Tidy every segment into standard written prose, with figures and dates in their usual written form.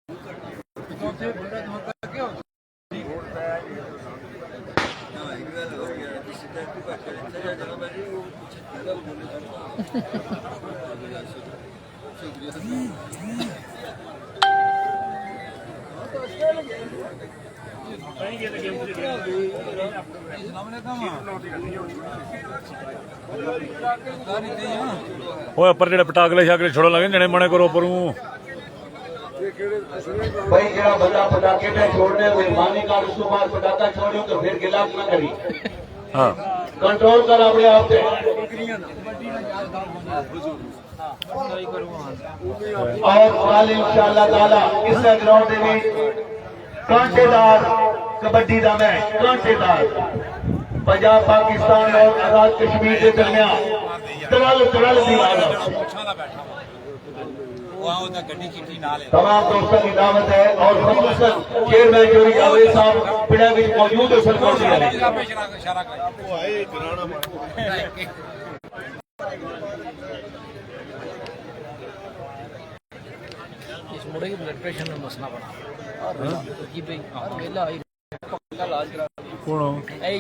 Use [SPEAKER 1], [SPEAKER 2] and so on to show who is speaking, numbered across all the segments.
[SPEAKER 1] ओए पर जेड़े पटाकले शाकले छोड़न लगे जने मने करो परू
[SPEAKER 2] भाई जेड़ा बंदा पटाखे पे छोड़ने मेहरबानी कर उसको बाद पटाखा छोड़ियो तो फिर गिलास ना करी।
[SPEAKER 1] हाँ
[SPEAKER 2] कंट्रोल कर अपने आप पे। और कल इंशाअल्लाह ताला इस ग्राउंड दे विच कांटेदार कबड्डी दा मैच कांटेदार पंजाब पाकिस्तान और आजाद कश्मीर के दरमियान तरल दी तमाम दोस्तों की दावत है और खसूसन चेयरमैन जोरी जावेद साहब पिड़ा में मौजूद है।
[SPEAKER 3] इस मुड़े की ब्लड प्रेशर में मसला बना और वेला इलाज करा
[SPEAKER 1] कौन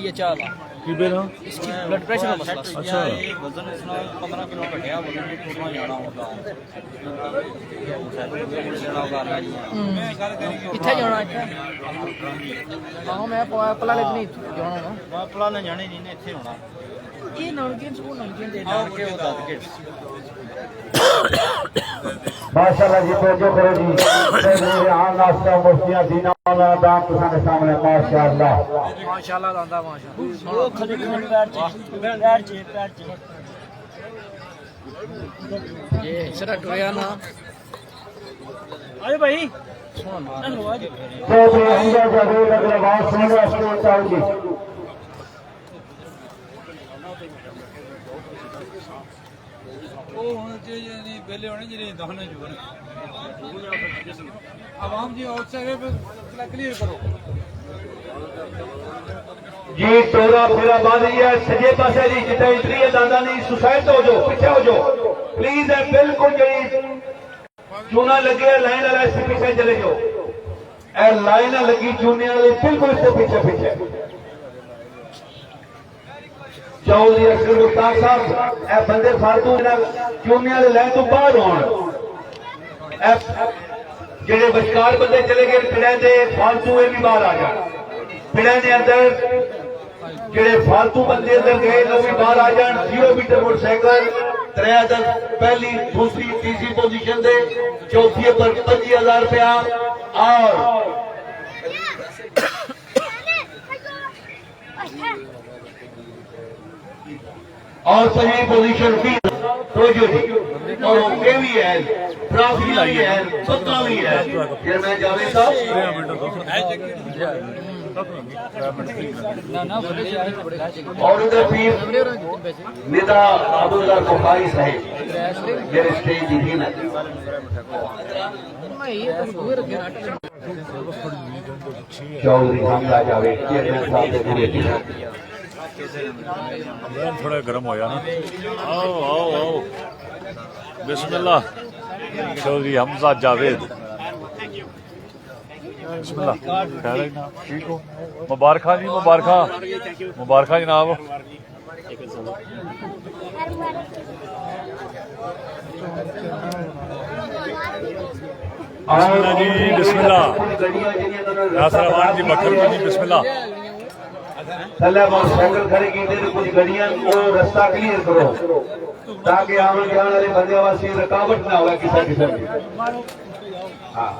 [SPEAKER 3] ये चाल
[SPEAKER 1] की बेना
[SPEAKER 3] इसकी ब्लड प्रेशर का मसला।
[SPEAKER 1] अच्छा
[SPEAKER 3] वजन इसना 15 किलो घटिया वजन भी टूटना जाना होगा इथे जाना हां मैं पला लेनी जाना मैं पला ने जाने नहीं इथे होना ये नलके वो नलके दे के वो दाद के
[SPEAKER 2] माशाल्लाह जी तवज्जो करो जी मेरे आन नाश्ता मुफ्तियां दीना वाला दाम तुसाने सामने माशाल्लाह
[SPEAKER 3] दादा माशाल्लाह वो खड़े पैर चे ये सरा टोया ना अरे भाई सुन मार
[SPEAKER 2] तो हमजा जावेद अग्रवाल सुन वास्ते चाहिए
[SPEAKER 4] पहले होने जी दहने जो आवाम जी आउटसाइड पे क्लियर करो
[SPEAKER 2] जी तोरा फेरा बांध है सजे पासे जी जिथे इतरी है दादा नहीं सुसाइड हो जाओ पीछे हो जाओ प्लीज है बिल्कुल जी चूना लगे लाइन वाला इसके पीछे चले जाओ ए लाइन लगी चूने वाली बिल्कुल इससे पीछे पीछे चौधरी अशरफ मुख्तार साहब ए बंदे फालतू चूने वाले लाइन तो बाहर होण जेडे बचकार बंदे चले गए पिड़ा दे फालतू ये भी बाहर आ जाए पिड़ा के अंदर जेडे फालतू बंदे अंदर गए वो भी बाहर आ जाए। 0 मीटर मोटरसाइकिल 3 पहली दूसरी तीसरी पोजीशन दे चौथी पर 25,000 रुपया और सही पोजीशन भी तो जो जी और ये भी है ट्रॉफी भी है पक्का भी है चेयरमैन जावेद साहब और उधर फिर निदा अब्दुल्ला बुखारी साहब मेरे स्टेज की थी ना चौधरी हमजा जावेद चेयरमैन साहब के पूरे
[SPEAKER 1] थोड़ा गर्म होया ना आओ आओ आओ बिस्मिल्लाह चौधरी हमजा जावेद बिस्मिल्लाह ठीक हो मुबारक जी मुबारक जनाब बिस्मिल्लाह जी बिस्मिल्लाह नासर अमान जी बकर जी बिस्मिल्लाह
[SPEAKER 2] थल्ले मोटरसाइकिल खड़ी की कुछ गड्डियां को रास्ता क्लियर करो ताकि आने जाने वाले बंदे वासी रुकावट ना हो किसी किस्म की। हाँ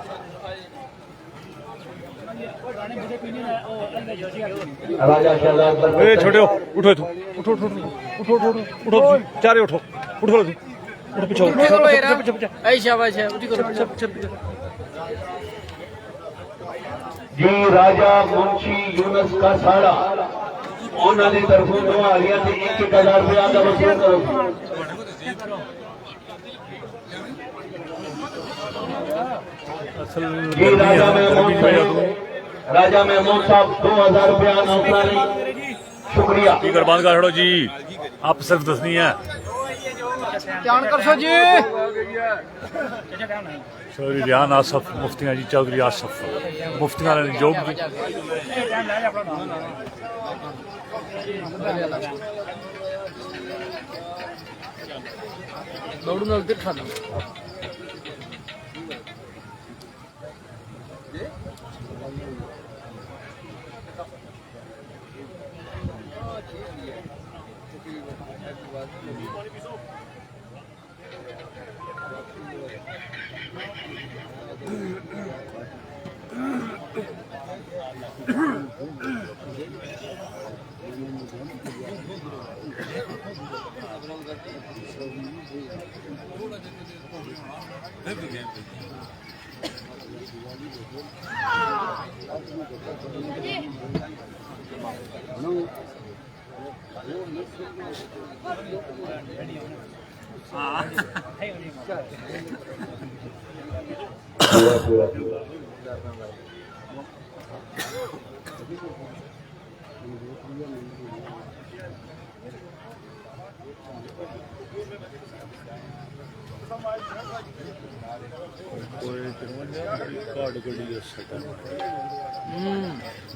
[SPEAKER 2] राजा शहजाद
[SPEAKER 1] छोटे उठो उठो उठो उठो उठो उठो उठो चारे उठो उठो उठो पीछे
[SPEAKER 2] जी राजा मुंशी यूनस का साड़ा उन्होंने तरफों दो आलिया से 1,000 रुपया का वसूल करो। जी राजा महमूद साहब 2,000 रुपया नौकरानी शुक्रिया
[SPEAKER 1] कुर्बान का हड़ो जी आप सिर्फ दसनी है
[SPEAKER 3] ध्यान कर सो जी
[SPEAKER 1] चौधरी रियान आसफ मुफ्तियाँ जी चौधरी आसफ मुफ्तियाँ ने जोग जी
[SPEAKER 3] दौड़ू ਨਾਲ ਤੇ ਖਾਣਾ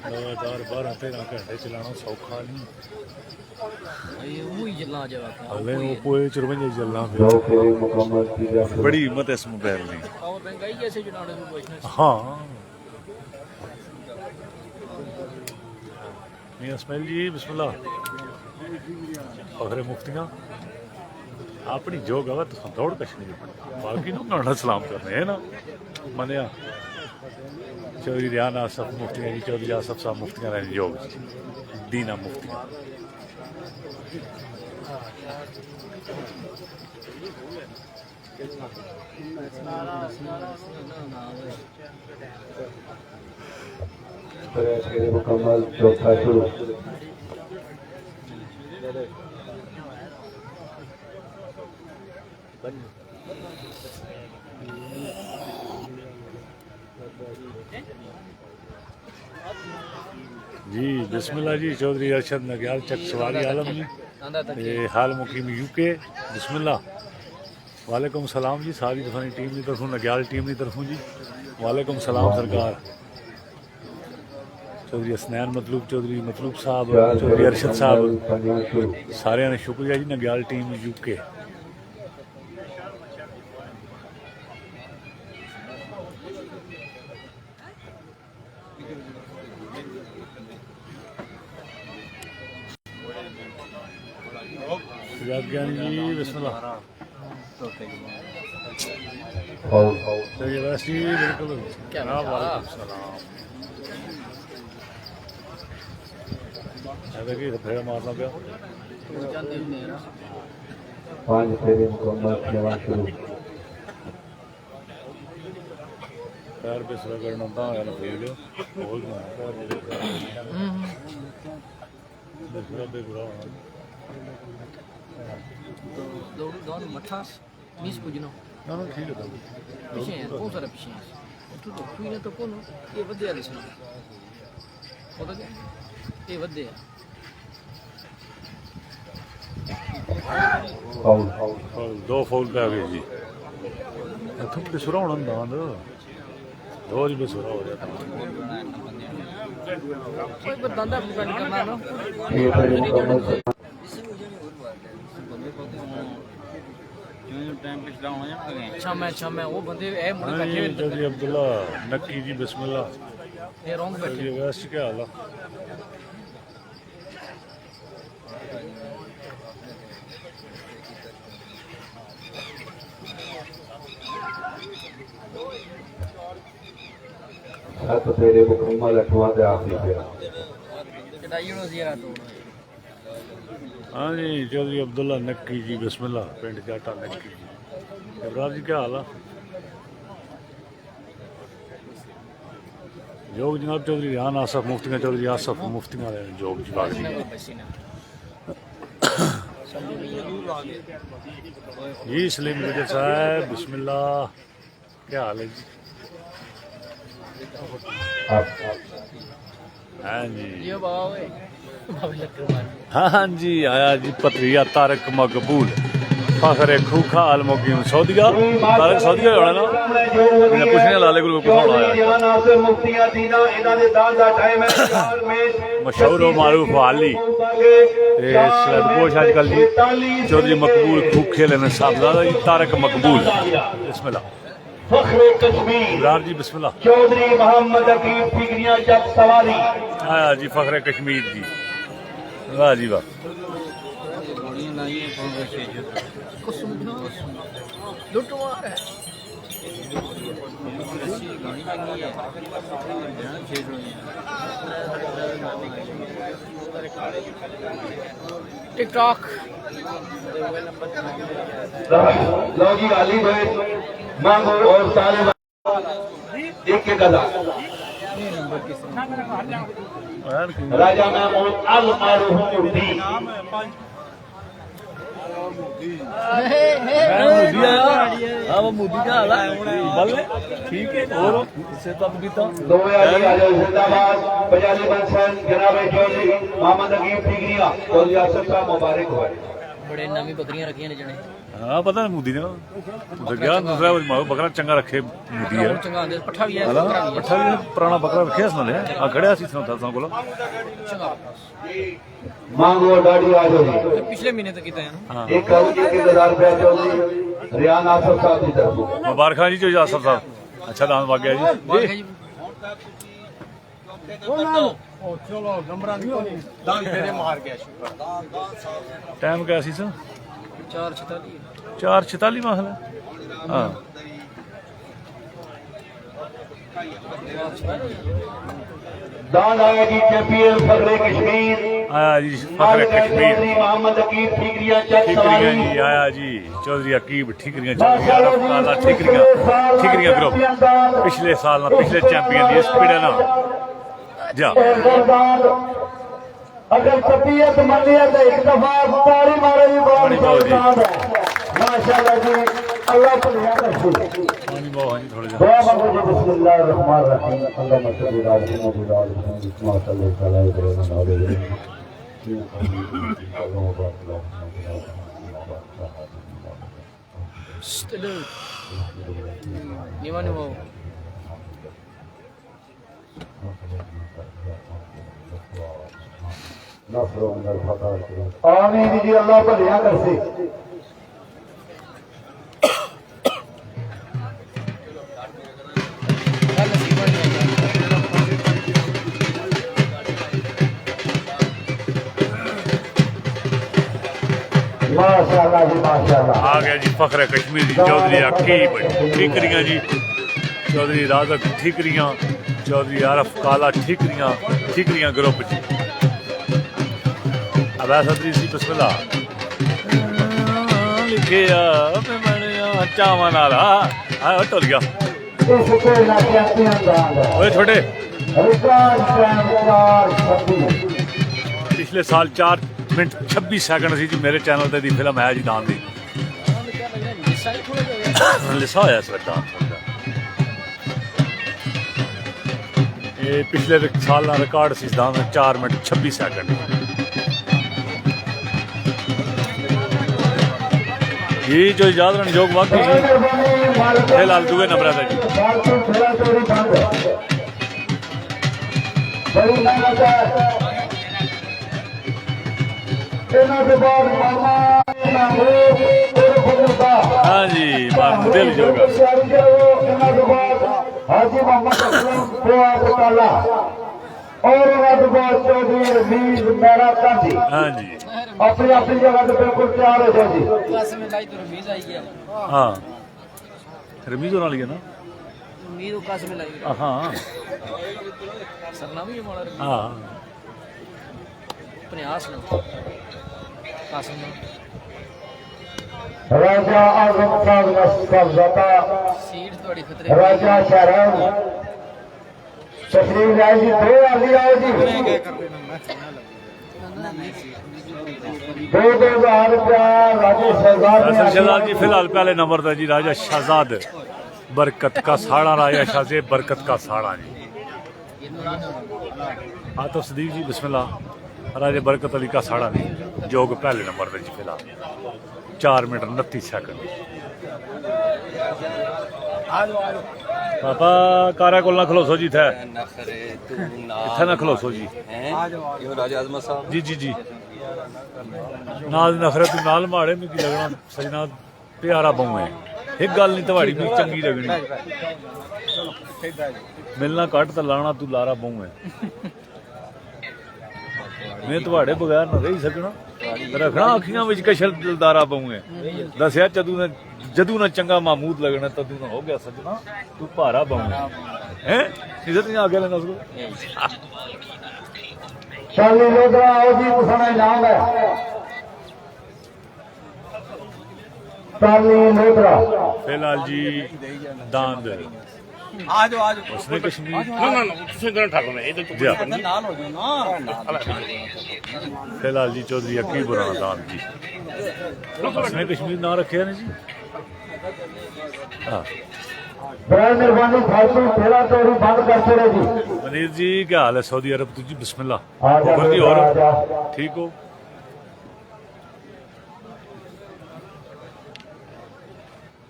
[SPEAKER 1] लगातार 12-13 घंटे चलाना सौखा नहीं
[SPEAKER 3] ਇਹ ਉਹ ਹੀ ਜਲਾ ਜਾਵਾ
[SPEAKER 1] हले वो पोए 54 चलना
[SPEAKER 2] दो फेरे मुकम्मल की जा
[SPEAKER 1] बड़ी हिम्मत है इस मोबाइल में
[SPEAKER 3] और महंगाई जैसे जुड़ाने में बिजनेस
[SPEAKER 1] हाँ मियां इस्माइल जी बिस्मिल्लाह फखरे मुफ्तियाँ अपनी जो गवा तो दौड़ कश नहीं बाकी ना उन्होंने सलाम करने है ना मनिया चौधरी रियान आसफ मुफ्तियाँ जी चौधरी आसफ साहब मुफ्तियाँ ने योग दीना मुफ्तियाँ
[SPEAKER 2] फेरे मुकम्मल चौथा शुरू
[SPEAKER 1] जी बिस्मिल्लाह जी चौधरी अरशद नग्याल चक सवारी आलम जी
[SPEAKER 3] आंदा तक
[SPEAKER 1] ये हाल मुकीम यूके बिस्मिल्लाह वालेकुम सलाम जी सारी दफानी टीम की तरफों नग्याल टीम की तरफों जी वालेकुम सलाम सरकार चौधरी हसनैन चौधरी मतलूब साहब चौधरी अरशद साहब सारे ने शुक्रिया जी नग्याल टीम यूके ज्ञानी जी बिस्मिल्लाह वैसे ही बिल्कुल
[SPEAKER 3] क्या
[SPEAKER 1] वालेकुम सलाम देखिए फेरा मारना पाया
[SPEAKER 3] ਜਾਂਦੇ ਹੁੰਦੇ ਆ ਨਾ
[SPEAKER 2] पांच फेरे मुकम्मल सेवा शुरू
[SPEAKER 1] पैर पे सुरा करना था यार फेर बोल ना दूसरा पे बुरा
[SPEAKER 3] दौड़ू दौड़ मठा नीस पुजनो
[SPEAKER 1] ना ना ठीक है
[SPEAKER 3] पीछे है कौन सारा पीछे है तू तो तू ने तो कौन ये वधे वाले सुना पता क्या ये वधे है
[SPEAKER 2] फाउल
[SPEAKER 1] दो फौल पे आ गए जी इतों पे सुरा होना दांद दो जी पे सुरा हो जाता
[SPEAKER 3] कोई बंदा डिपेंड करना ना
[SPEAKER 2] ये फेरे मुकम्मल
[SPEAKER 3] अच्छा मैं वो बंदे ए मुंडे बैठे हुए
[SPEAKER 1] चौधरी अब्दुल्ला नक्की जी बिस्मिल्लाह
[SPEAKER 3] ये रॉन्ग बैठे
[SPEAKER 1] चौधरी वैस्ट क्या हाल है
[SPEAKER 2] सात फेरे मुकम्मल अठवां ते आखिरी फेरा
[SPEAKER 3] चढ़ाई नो ज़रा तो
[SPEAKER 1] हाँ जी चौधरी अब्दुल्ला नक्की जी बिस्मिल्लाह पिंड जाटा नक्की जी इब्रार जी क्या हाल है योग जनाब चौधरी रियान आसफ मुफ्तियाँ चौधरी आसफ मुफ्तियाँ योग जी बाग जी जी सलीम गुजर साहब बिस्मिल्लाह क्या हाल है जी हाँ जी
[SPEAKER 3] ये बावे बावे लग मार
[SPEAKER 1] हाँ जी आया जी पत्रिया तारक मकबूल फखरे खूखा अलमुकीम सऊदिया तारक सऊदिया होना ना मैंने पुछने लाले गुरु को कौन आया
[SPEAKER 2] रियान आसिफ मुफ्तियां दीना इन्हां दे दान दा टाइम है चार में
[SPEAKER 1] मशहूर और मारूफ वाली सैयदपोश आजकल जी चौधरी मकबूल खूब खेले ने साहबजादा जी तारक मकबूल बिस्मिल्लाह
[SPEAKER 2] फख्रे कश्मीर
[SPEAKER 1] इमरान जी बिस्मिल्लाह
[SPEAKER 2] चौधरी मोहम्मद अकीब फिक्रियां जब सवारी
[SPEAKER 1] आया जी फखरे कश्मीर जी वाह जी वाह
[SPEAKER 4] घोड़ियाँ लाई हैं कौन से
[SPEAKER 3] कुसुम लुटवार है
[SPEAKER 4] गाड़ी लगी है यहाँ छेड़ रही है
[SPEAKER 3] टिकटॉक
[SPEAKER 2] लो जी अली भाई मांगो और सारे एक एक अदा राजा महमूद अल मारूफ
[SPEAKER 1] ठीक है और इससे तब भी था
[SPEAKER 2] दो जिंदाबाद बजाली बंसन जनाब चौधरी मोहम्मद अकीब फिक्रियां और यासर साहब मुबारक हो
[SPEAKER 3] बड़े नवी बकरियां रखियां ने जने
[SPEAKER 1] हाँ पता है मोदी ने उधर गया दूसरा बकरा चंगा रखे मोदी है
[SPEAKER 3] चंगा आंदे पट्ठा भी है
[SPEAKER 1] हला पट्ठा भी पुराना बकरा रखे इसने आ खड़िया सी था को
[SPEAKER 3] चंगा
[SPEAKER 2] मांगो डाडी आ जाओ जी
[SPEAKER 3] तो पिछले महीने तक कितना है
[SPEAKER 1] हाँ
[SPEAKER 2] 1,000 रुपया चौधरी रियान आसिफ साहब की तरफ
[SPEAKER 1] मुबारक जी जो यासर साहब अच्छा दान वाग गया जी
[SPEAKER 3] जी
[SPEAKER 4] चलो नंबर दान फेरे मार गया शुक्र
[SPEAKER 1] टाइम क्या सी सर
[SPEAKER 3] 4:46
[SPEAKER 1] 4:46 महल हाँ
[SPEAKER 2] दान आया जी चैंपियन फखरे कश्मीर
[SPEAKER 1] आया जी फखरे कश्मीर
[SPEAKER 2] चौधरी मोहम्मद अकीब फिक्रियां जब
[SPEAKER 1] ठीकरियां
[SPEAKER 2] सवारी
[SPEAKER 1] जी आया जी चौधरी अकीब ठीकरियां ठीकरियां ग्रुप पिछले साल ना पिछले चैंपियन जी स्पीड ना जा
[SPEAKER 2] अगर तबीयत मनिया तो एक दफा तारी मारे भी बहुत माशाल्लाह जी अल्लाह को याद रखो
[SPEAKER 1] पानी बहुत है थोड़े जा
[SPEAKER 2] दुआ मांगो जी बिस्मिल्लाहिर रहमानिर रहीम अल्लाह मसल्ली अला मुहम्मद व अला मुहम्मद सल्लल्लाहु अलैहि
[SPEAKER 3] Still. Gimana mau?
[SPEAKER 2] आमीन जी अल्लाह भलिया करसे माशाल्लाह जी माशाल्लाह
[SPEAKER 1] आ गया जी फखरे कश्मीर जी चौधरी अकीब ठीकरियां जी चौधरी राजक ठीकरियां चौधरी आरफ काला ठीकरियां ग्रुप जी अब ऐसा सी बिस्मिल्लाह लिखे चावा नाला टुर गया
[SPEAKER 2] इसके लाके अंदाज
[SPEAKER 1] ओए छोटे
[SPEAKER 2] रिकॉर्ड टाइम 4:26
[SPEAKER 1] पिछले साल 4 मिनट 26 सेकंड सी जी मेरे चैनल ते दी फिल्म है जी दान दी लिसा होया इस दान ये पिछले साल का रिकॉर्ड सी दान 4 मिनट 26 सेकंड ये जो याद रहने योग वाकई जी फिलहाल दुए नंबर है जी हाँ जी दिल जोगा
[SPEAKER 2] हाजी मोहम्मद और चौधरी रमीज मेरा काजी
[SPEAKER 1] हाँ जी
[SPEAKER 2] अपनी अपनी जगह से बिल्कुल तैयार हो जाओ जी
[SPEAKER 3] क्लास में लाई तो रमीज आई गया
[SPEAKER 1] हाँ रमीज होना लिया ना
[SPEAKER 3] उम्मीद हो क्लास में लाई
[SPEAKER 1] हाँ
[SPEAKER 3] सरनाम ही हमारा रमीज
[SPEAKER 1] हाँ
[SPEAKER 3] अपने आस में कासिम में
[SPEAKER 2] राजा आजम साहब नस्बता
[SPEAKER 3] सीट थोड़ी खतरे
[SPEAKER 2] राजा शहरान तशरीफ लाए जी 2 आली आओ जी 2,000 रुपया राजा शहजाद ने
[SPEAKER 1] शहजाद जी फिलहाल पहले नंबर था जी राजा शहजाद बरकत का साड़ा राजा शाहजेब बरकत का साड़ा जी आतिफ सदीक जी बिस्मिल्लाह राजा बरकत अली का साड़ा जी जोग पहले नंबर पे जी फिलहाल 4 मिनट 29 सेकंड पापा कारा कोल ना खलोसो जी थे
[SPEAKER 5] नखरे तू
[SPEAKER 1] इत्थे ना खलोसो जी
[SPEAKER 5] हैं यो राजा आजमत साहब
[SPEAKER 1] जी जी जी नाल नखरे तू नाल माड़े में की लगना सजना प्यारा बहु है एक गल नहीं तवाड़ी भी चंगी लगनी मिलना कट तो लाना तू लारा बहु है मैं ਤੁਹਾਡੇ ਬਗੈਰ ਨਾ ਰਹਿ ਸਕਣਾ ਰੱਖਣਾ ਅੱਖੀਆਂ ਵਿੱਚ ਕਸ਼ਲ ਦਿਲਦਾਰਾ ਪਊਏ ਦੱਸਿਆ ਜਦੂ ਨਾ ਚੰਗਾ ਮਾਮੂਦ ਲੱਗਣਾ ਤਦੂ ਨਾ ਹੋ ਗਿਆ ਸਜਣਾ ਤੂੰ ਭਾਰਾ ਪਊਏ ਹੈ ਇੱਜ਼ਤ ਨਹੀਂ ਆ ਗਿਆ ਲੈਣਾ ਸਕੋ
[SPEAKER 2] ਸ਼ਾਲੀ ਲੋਧਰਾ ਆਓ ਜੀ ਤੁਸਾਂ ਇਨਾਮ ਹੈ ਸ਼ਾਲੀ ਲੋਧਰਾ
[SPEAKER 1] ਫਿਲਹਾਲ ਜੀ ਦਾੰਦ
[SPEAKER 4] आ जाओ
[SPEAKER 1] ਉਸਨੇ ਕਸ਼ਮੀਰ
[SPEAKER 4] ਤੁਸੀਂ ਦੋਨੋਂ ਠੱਗ ਮੈਂ ਇਹਦੇ
[SPEAKER 1] ਜੀ
[SPEAKER 4] ਨਾਲ ਹੋ ਜਾਓ ਨਾ
[SPEAKER 1] ਫਿਲਹਾਲ ਜੀ ਚੌਧਰੀ ਅੱਕੀ ਬੁਰਾਣਾ ਦਾੰਦ ਜੀ ਉਸਨੇ ਕਸ਼ਮੀਰ ਨਾਂ ਰੱਖਿਆ ਨੇ ਜੀ ਹਾਂ
[SPEAKER 2] ਬੜਾ ਮਿਹਰਬਾਨੀ ਫਾਲਤੂ ਥੋੜਾ ਤੋੜੀ ਬੰਦ ਕਰ ਛੋੜੋ ਜੀ
[SPEAKER 1] मनीर जी क्या हाल है सऊदी अरब तुझी बिस्मिल्लाह
[SPEAKER 2] आजा
[SPEAKER 1] बंदी
[SPEAKER 2] बेटा,
[SPEAKER 1] और
[SPEAKER 2] आजा।
[SPEAKER 1] ठीक हो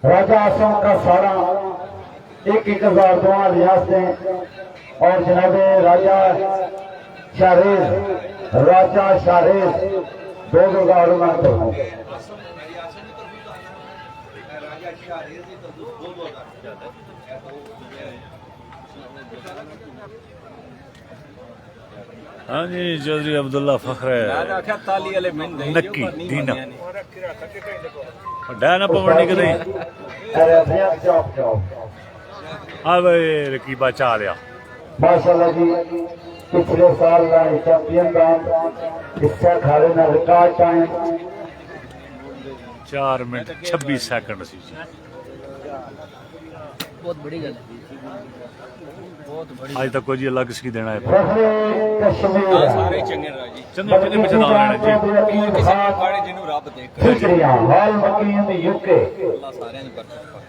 [SPEAKER 2] राजा आसम का सारा 1,000 दुआ रियासतें और जनाबे राजा शाहरेज 2,000 तो
[SPEAKER 1] हाँ जी चौधरी अब्दुल्ला फखर है
[SPEAKER 5] आख्या ताली वाले मिन दे
[SPEAKER 1] नक्की दीना डायना पवनी के नहीं हाँ भाई रकीबा चा लिया
[SPEAKER 2] माशाल्लाह जी पिछले साल का चैंपियन का हिस्सा खाने ना रिकॉर्ड टाइम
[SPEAKER 1] 4 मिनट 26 सेकंड सी जी
[SPEAKER 3] बहुत बड़ी गल है बहुत बड़ी
[SPEAKER 1] आज तक कोई जी अलग सी देना है
[SPEAKER 2] फखरे कश्मीर
[SPEAKER 5] सारे चंगे राजी
[SPEAKER 1] चंगे चंगे पिछड़ा लेना जी
[SPEAKER 5] ਕਿਸੇ ਨੂੰ ਖਾੜੇ ਜਿਹਨੂੰ ਰੱਬ ਦੇਖ
[SPEAKER 2] शुक्रिया हाल मकीन यूके
[SPEAKER 5] ਅੱਲਾ ਸਾਰਿਆਂ ਨੂੰ ਬਰਕਤ ਪਾਵੇ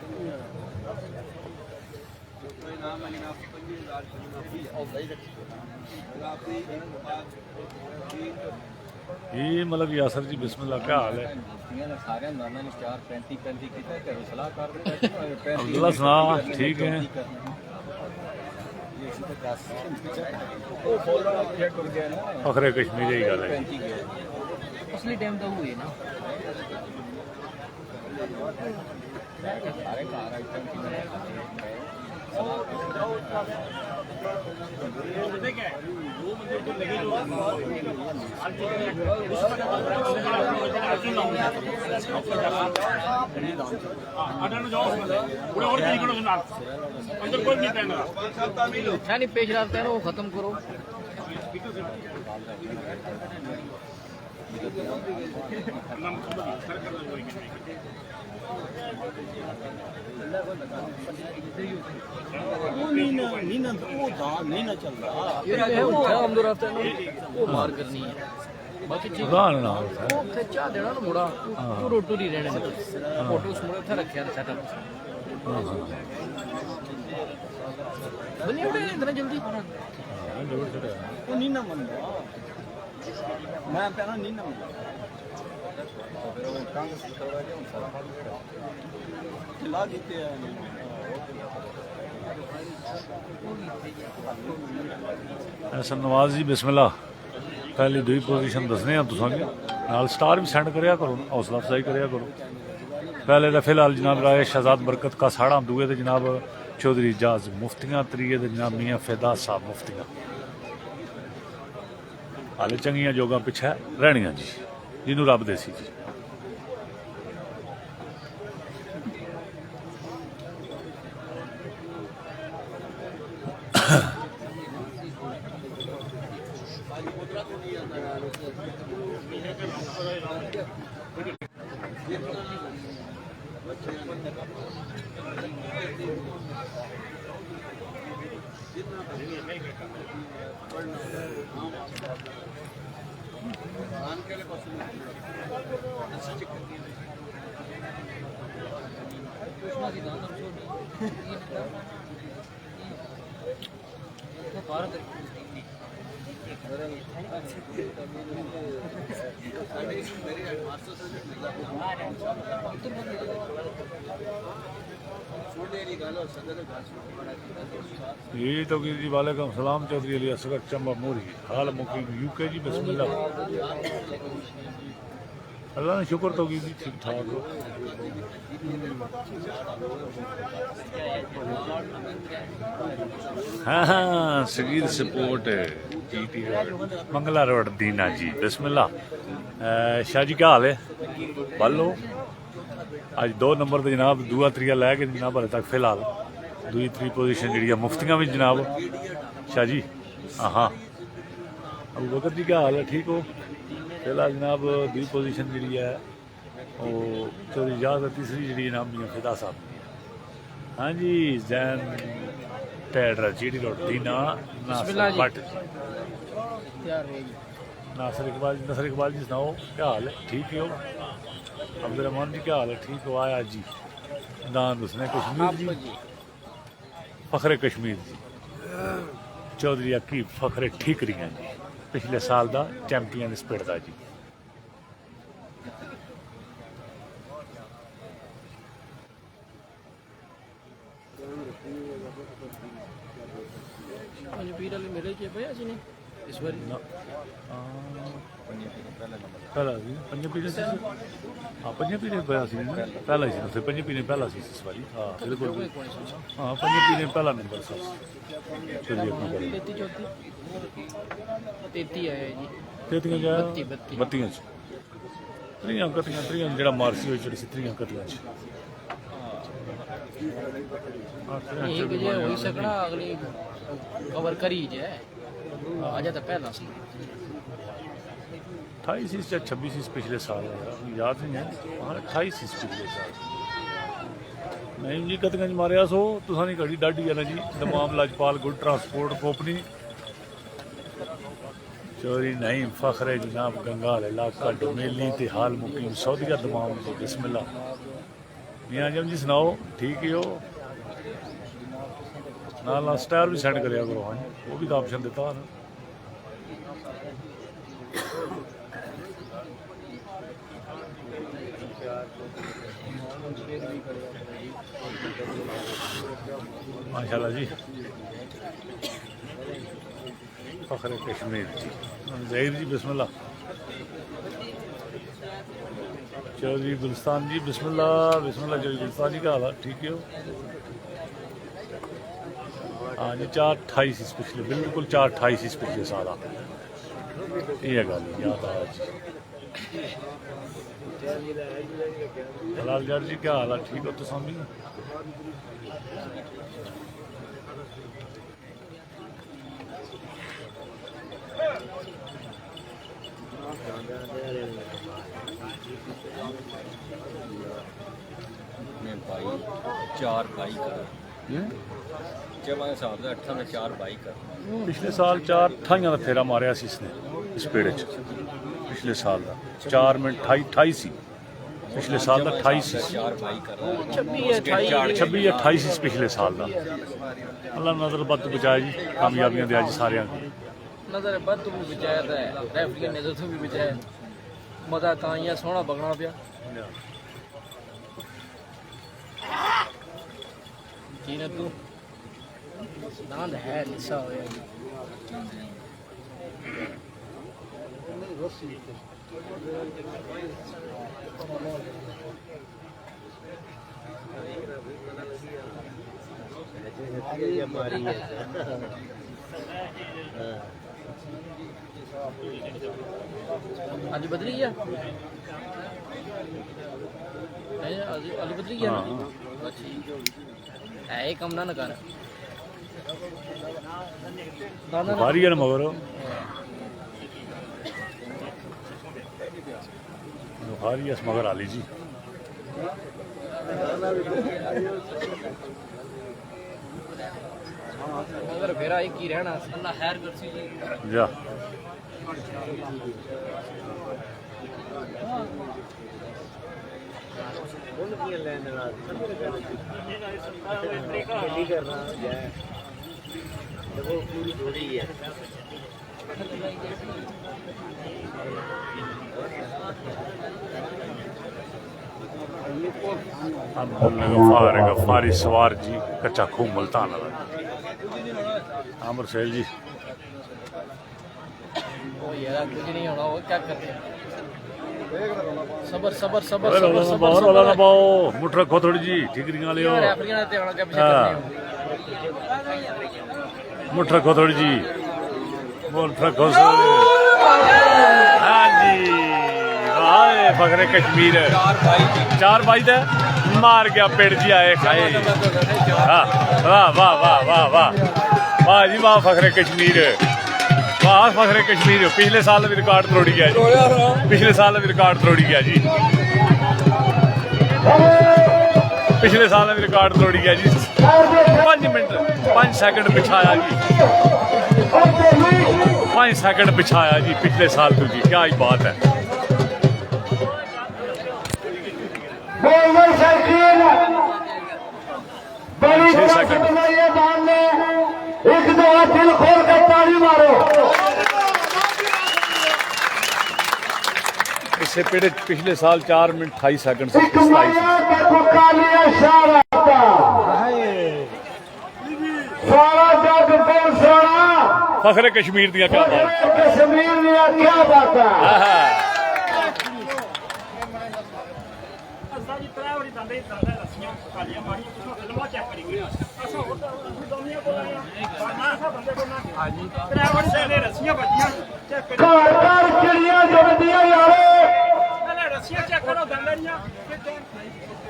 [SPEAKER 1] ये मतलब यासर जी बिस्मिल्लाह क्या हाल है
[SPEAKER 5] ਸਾਰਿਆਂ ਨਾਨਾਂ ਨੇ 4 35 35 ਕੀਤਾ ਘਰੋਂ ਸਲਾਹ ਕਰ ਦਿੱਤਾ
[SPEAKER 1] अब्दुल्ला सुना ठीक है
[SPEAKER 5] ਉਹ ਬੋਲਣਾ ਫੇਰ ਟੁਰ ਗਿਆ ਨਾ
[SPEAKER 1] फखरे कश्मीर ही गल है
[SPEAKER 5] 35 ਗਿਆ
[SPEAKER 3] असली टाइम तो हुई ना
[SPEAKER 5] ਸਾਰੇ ਘਰ ਆਏ ਤਾਂ
[SPEAKER 3] नहीं पेश रफ्ता है ना वो खत्म करो ये जो है वो अमदो रफ्ता है ना वो मार करनी है बाकी चीज
[SPEAKER 1] सुधार ना
[SPEAKER 3] वो खिंचा देना ना मुड़ा वो रोटू नहीं रहने देना फोटो उस मुड़े थे रखे सेटअप बनी उड़े इतना जल्दी
[SPEAKER 4] ਉਹ ਨਹੀਂ ਨਾ ਮੰਨਦਾ ਮੈਂ ਪਹਿਲਾਂ ਨਹੀਂ ਨਾ ਮੰਨਦਾ ਖਿਲਾ ਦਿੱਤੇ ਆ
[SPEAKER 1] ਐਸਨ ਨਵਾਜ਼ ਜੀ ਬਿਸਮਿल्लाह पहली दुई पोजीशन दसने हैं तुसां के नाल स्टार भी सेंड करिया करो हौसला अफजाई करिया करो पहले तो फिलहाल जनाब राय शहजाद बरकत का साड़ा दुए तो जनाब चौधरी जाज मुफ्तियां त्रीए तो जनाब मियाँ फैदा साहब मुफ्तियां हाले चंगियां जोगा पिछे रहनियां जी जिन्हों रब देसी जी ये तो जी वालेकुम सलाम चौधरी अली असगर चंबा मोरी हाल मुकीम यूके जी बिस्मिल्लाह अल्लाह ने शुक्र तो की ठीक ठाक हो हाँ हाँ Sagheer support GT Mangla road Dina जी बिस्मिल्लाह शाह जी क्या हाल है बालो आज 2 नंबर तो जनाब दूआ त्रिया लैके जनाब हाले तक फिलहाल दूई त्री पोजीशन जी मुफ्तियां भी जनाब शाह जी हाँ अबू बकर जी क्या हाल है ठीक हो फिलहाल जनाब दूई पोजीशन जी है वो चौधरी इजाज तीसरी जी जनाब मियां फिदा साहब हाँ जी जैन टैडरा जीडी रोड दीना नासिर भट्ट
[SPEAKER 3] तैयार रहेगी
[SPEAKER 1] नासिर इकबाल जी सुनाओ क्या हाल है ठीक हो अब्दुलरहमान जी क्या हाल है ठीक हो आया जी दान उसने कश्मीर जी फखरे कश्मीर जी चौधरी अकीब फखरे ठीकरियां जी पिछले साल का चैंपियन स्पिड का जी
[SPEAKER 3] पीर वाले मेले च पिया सी नहीं इस बारी
[SPEAKER 1] पहला जी पंजे पीढ़ी से हाँ पंजे पीढ़ी पहला सी ना पहला ही सी पंजे पीढ़ी पहला सी इस बारी हाँ बिल्कुल हाँ पंजे पीढ़ी पहला नंबर सा चलिए अपनी करें
[SPEAKER 3] 33 आया जी
[SPEAKER 1] तेतियां जा
[SPEAKER 3] 32
[SPEAKER 1] बत्तियां त्रियां कतियां जेड़ा मारसी होई चढ़ी सी त्रियां कतियां
[SPEAKER 3] एक जे होई सकना अगली कवर करी जे आजा तो पहला सी
[SPEAKER 1] 28 या 26 पिछले साल याद नहीं है हाँ 28 पिछले साल नहीं जी कतगंज मारिया सो तुसा नहीं घड़ी डाढ़ी है ना जी दमाम लाजपाल गुड ट्रांसपोर्ट कंपनी चोरी नहीं फखरे जनाब गंगाल इलाका डोमेली ते हाल मुकीम सऊदिया दमाम तो बिस्मिल्लाह मियां आजम जी सुनाओ ठीक ही हो नाल स्टार भी सेंड करिया करो हाँ वो भी तो ऑप्शन देता है माशाल्लाह जी फखरे कश्मीर जी जहीर जी बिस्मिल्लाह चौधरी गुलस्तान जी बिस्मिल्लाह चौधरी गुलस्तान जी का हाल है ठीक हो हाँ जी 428 पिछले बिल्कुल 428 पिछले साल ये गल याद आया जी हलाल जट जी क्या हाल है ठीक हो तुम भी
[SPEAKER 5] भाई 4 बाई कर जब मैं हिसाब से 8 में 4 बाई कर
[SPEAKER 1] पिछले साल 4 28 का फेरा मारिया सी इसने इस पेड़ च पिछले साल का 4 मिनट 28 सी पिछले साल का 28 सी
[SPEAKER 5] 4 बाई कर
[SPEAKER 1] 26 28 पिछले साल का अल्लाह नजर बद बचाए जी कामयाबियां दे जी सारियां
[SPEAKER 3] नजर बद भी बचाया था रेफरी ने नजर भी बचाया मजा ताइया सोहना बगना पिया जीना तू नांद है लिसा होया आज बदली गया आज बदली गया है कम ना कर
[SPEAKER 1] भारी है ना मगर भारी है मगर आली जी
[SPEAKER 3] मगर फिर एक ही रहना अल्लाह खैर करसी जी
[SPEAKER 1] जा
[SPEAKER 4] पूरी थोड़ी है ये
[SPEAKER 1] गफारी सवार जी कच्चा खूह मुल्तान वाला आमर सैल जी
[SPEAKER 3] ओ यार कुछ नहीं होना, वो क्या करते हैं। सबर सबर सबर
[SPEAKER 1] अरे
[SPEAKER 3] सबर सबर
[SPEAKER 1] बाहर वाला ना पाओ मुठ रखो थोड़ी जी ठिकरियां ले
[SPEAKER 3] यार अफ्रीका ने होना क्या पीछे
[SPEAKER 1] हाँ।
[SPEAKER 3] करने हो।
[SPEAKER 1] मुठ रखो थोड़ी जी मुठ रखो हाँ जी वाह फखरे कश्मीर 4 बाई दे मार गया पेड़ जी आए खाए हाँ वाह वाह वाह वाह वाह वाह जी वाह फखरे कश्मीर वाह फखरे कश्मीर पिछले साल भी रिकॉर्ड तोड़ी गया जी पिछले साल भी रिकॉर्ड तोड़ी गया जी पिछले साल भी रिकॉर्ड तोड़ी गया जी 5 मिनट 5 सेकंड पिछाया जी 5 सेकंड पिछाया जी पिछले साल तो जी क्या ही बात है
[SPEAKER 2] बड़ी
[SPEAKER 1] 6 सेकंड
[SPEAKER 2] एक दो दिल खोल कर ताली मारो।
[SPEAKER 1] इससे पहले पिछले साल 4 मिनट 28 सेकंड से
[SPEAKER 2] एक महीना के मुकालिया शाह आता सारा जग कौन सोना
[SPEAKER 1] फखरे कश्मीर दिया क्या बात
[SPEAKER 2] कश्मीर में क्या बात है।
[SPEAKER 1] आहा।
[SPEAKER 2] घर घर चिड़िया जमदियां यारो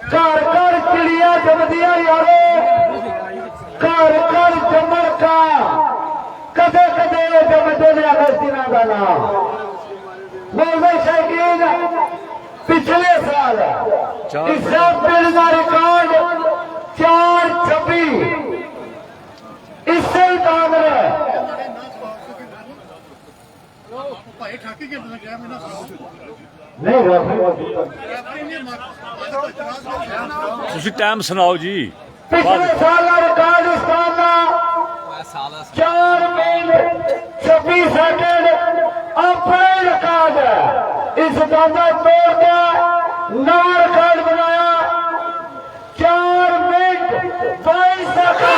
[SPEAKER 2] घर घर चिड़िया जमदियां यारो घर घर जमन का कदे कदे जमदे ने अगस्तीना का नाम मौलवी शकीन पिछले साल इससे पहले का रिकॉर्ड 4-26 इससे ही काम है। नहीं
[SPEAKER 1] ਤੁਸੀਂ ਟਾਈਮ ਸੁਣਾਓ ਜੀ
[SPEAKER 2] पिछले साल का रिकॉर्ड इस साल का 4 मिनट 26 सेकंड अपने रिकॉर्ड है। इस दादा तोड़ के नया रिकॉर्ड बनाया 4 मिनट 22 सेकंड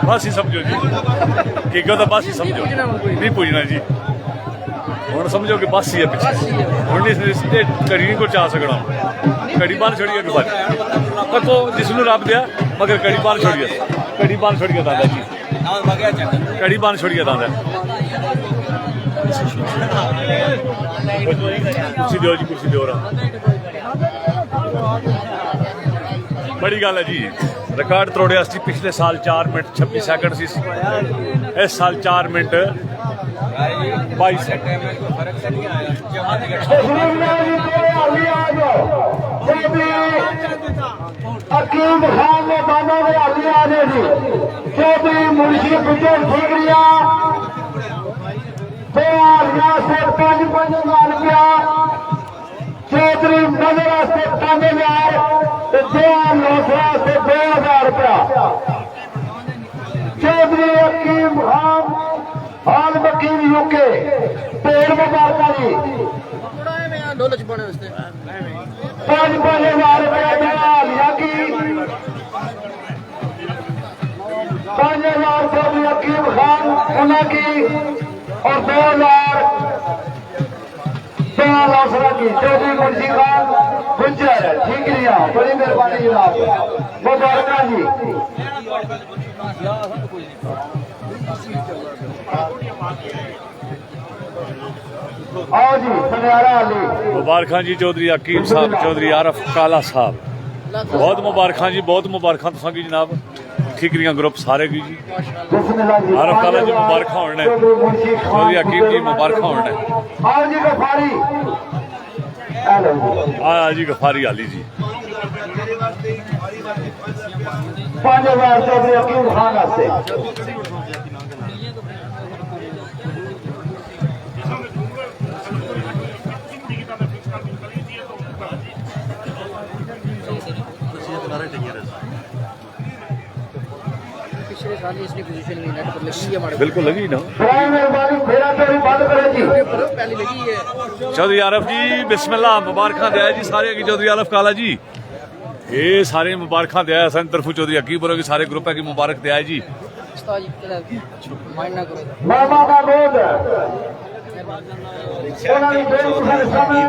[SPEAKER 1] बस ही समझो जी कि तो बस ही समझो नहीं पूछना जी ਹੁਣ ਸਮਝੋ ਕਿ ਬਸ ਹੀ ਹੈ ਪਿੱਛੇ ਹੁਣ ਇਸ ਰਿਸ਼ਤੇ ਘੜੀ ਨਹੀਂ ਕੋ ਚਾ ਸਕਣਾ ਘੜੀ ਬਾਹਰ ਛੋੜੀ ਅੱਗੇ ਬਾਤ ਤੱਕੋ ਜਿਸ ਨੂੰ ਰੱਬ ਦਿਆ ਮਗਰ ਘੜੀ ਬਾਹਰ ਛੋੜੀਏ ਘੜੀ ਬਾਹਰ ਛੋੜੀਏ ਦਾਦਾ ਜੀ ਘੜੀ ਬਾਹਰ ਛੋੜੀਏ ਦਾਦਾ ਕੁਰਸੀ ਦਿਓ ਜੀ ਕੁਰਸੀ ਦਿਓ ਰਾ बड़ी गल है जी रिकॉर्ड तोड़िया सी पिछले साल 4 मिनट 26 सेकंड सी इस साल 4 मिनट 22 सेकंड
[SPEAKER 2] अकीम खान ने बाबा को हाली आ गए जी चौधरी मुंशी बिजल ठिकरिया 2000 से 5 रुपया चौधरी नजरा से 5000 नौसरा से 2000 रुपया चौधरी अकीम खान हाल वकील यूके पेड़ मुबारका जी 5,000 रुपया हालिया की 5,000 चौधरी अकीम खान उन्हें की और 2,000 नौसरा की चौधरी मुंशी खान गुजर ठीकरिया बड़ी मेहरबानी जनाब मुबारका जी आओ जी सुनहरा अली
[SPEAKER 1] मुबारक जी चौधरी अकीम साहब चौधरी आरफ काला साहब बहुत मुबारक जी बहुत मुबारक तुसां की जनाब ठीकरियां ग्रुप सारे की जी आरफ काला जी मुबारक होने चौधरी अकीम जी मुबारक होने
[SPEAKER 2] आओ जी गफारी
[SPEAKER 1] आ जी गफारी आली जी
[SPEAKER 2] 5,000 चौधरी अकीम खान से
[SPEAKER 3] पिछले साल ही इसने पोजीशन में नेट पर लगी है हमारे
[SPEAKER 1] बिल्कुल लगी ना
[SPEAKER 2] मेहरबानी फेरा तेरी बंद करे जी
[SPEAKER 3] पर पहले लगी है
[SPEAKER 1] चौधरी आरफ जी बिस्मिल्लाह मुबारक दिया जी सारे की चौधरी आरफ काला जी ये सारे मुबारक दिया सन तरफू चौधरी अकीबर की सारे ग्रुप है की मुबारक दिया जी
[SPEAKER 3] उस्ताद जी माइंड ना करो
[SPEAKER 2] मामा का रोड ਉਹਨਾਂ ਦੀ ਬੇਨਤੀ ਸਾਡੇ ਸਾਹਮਣੇ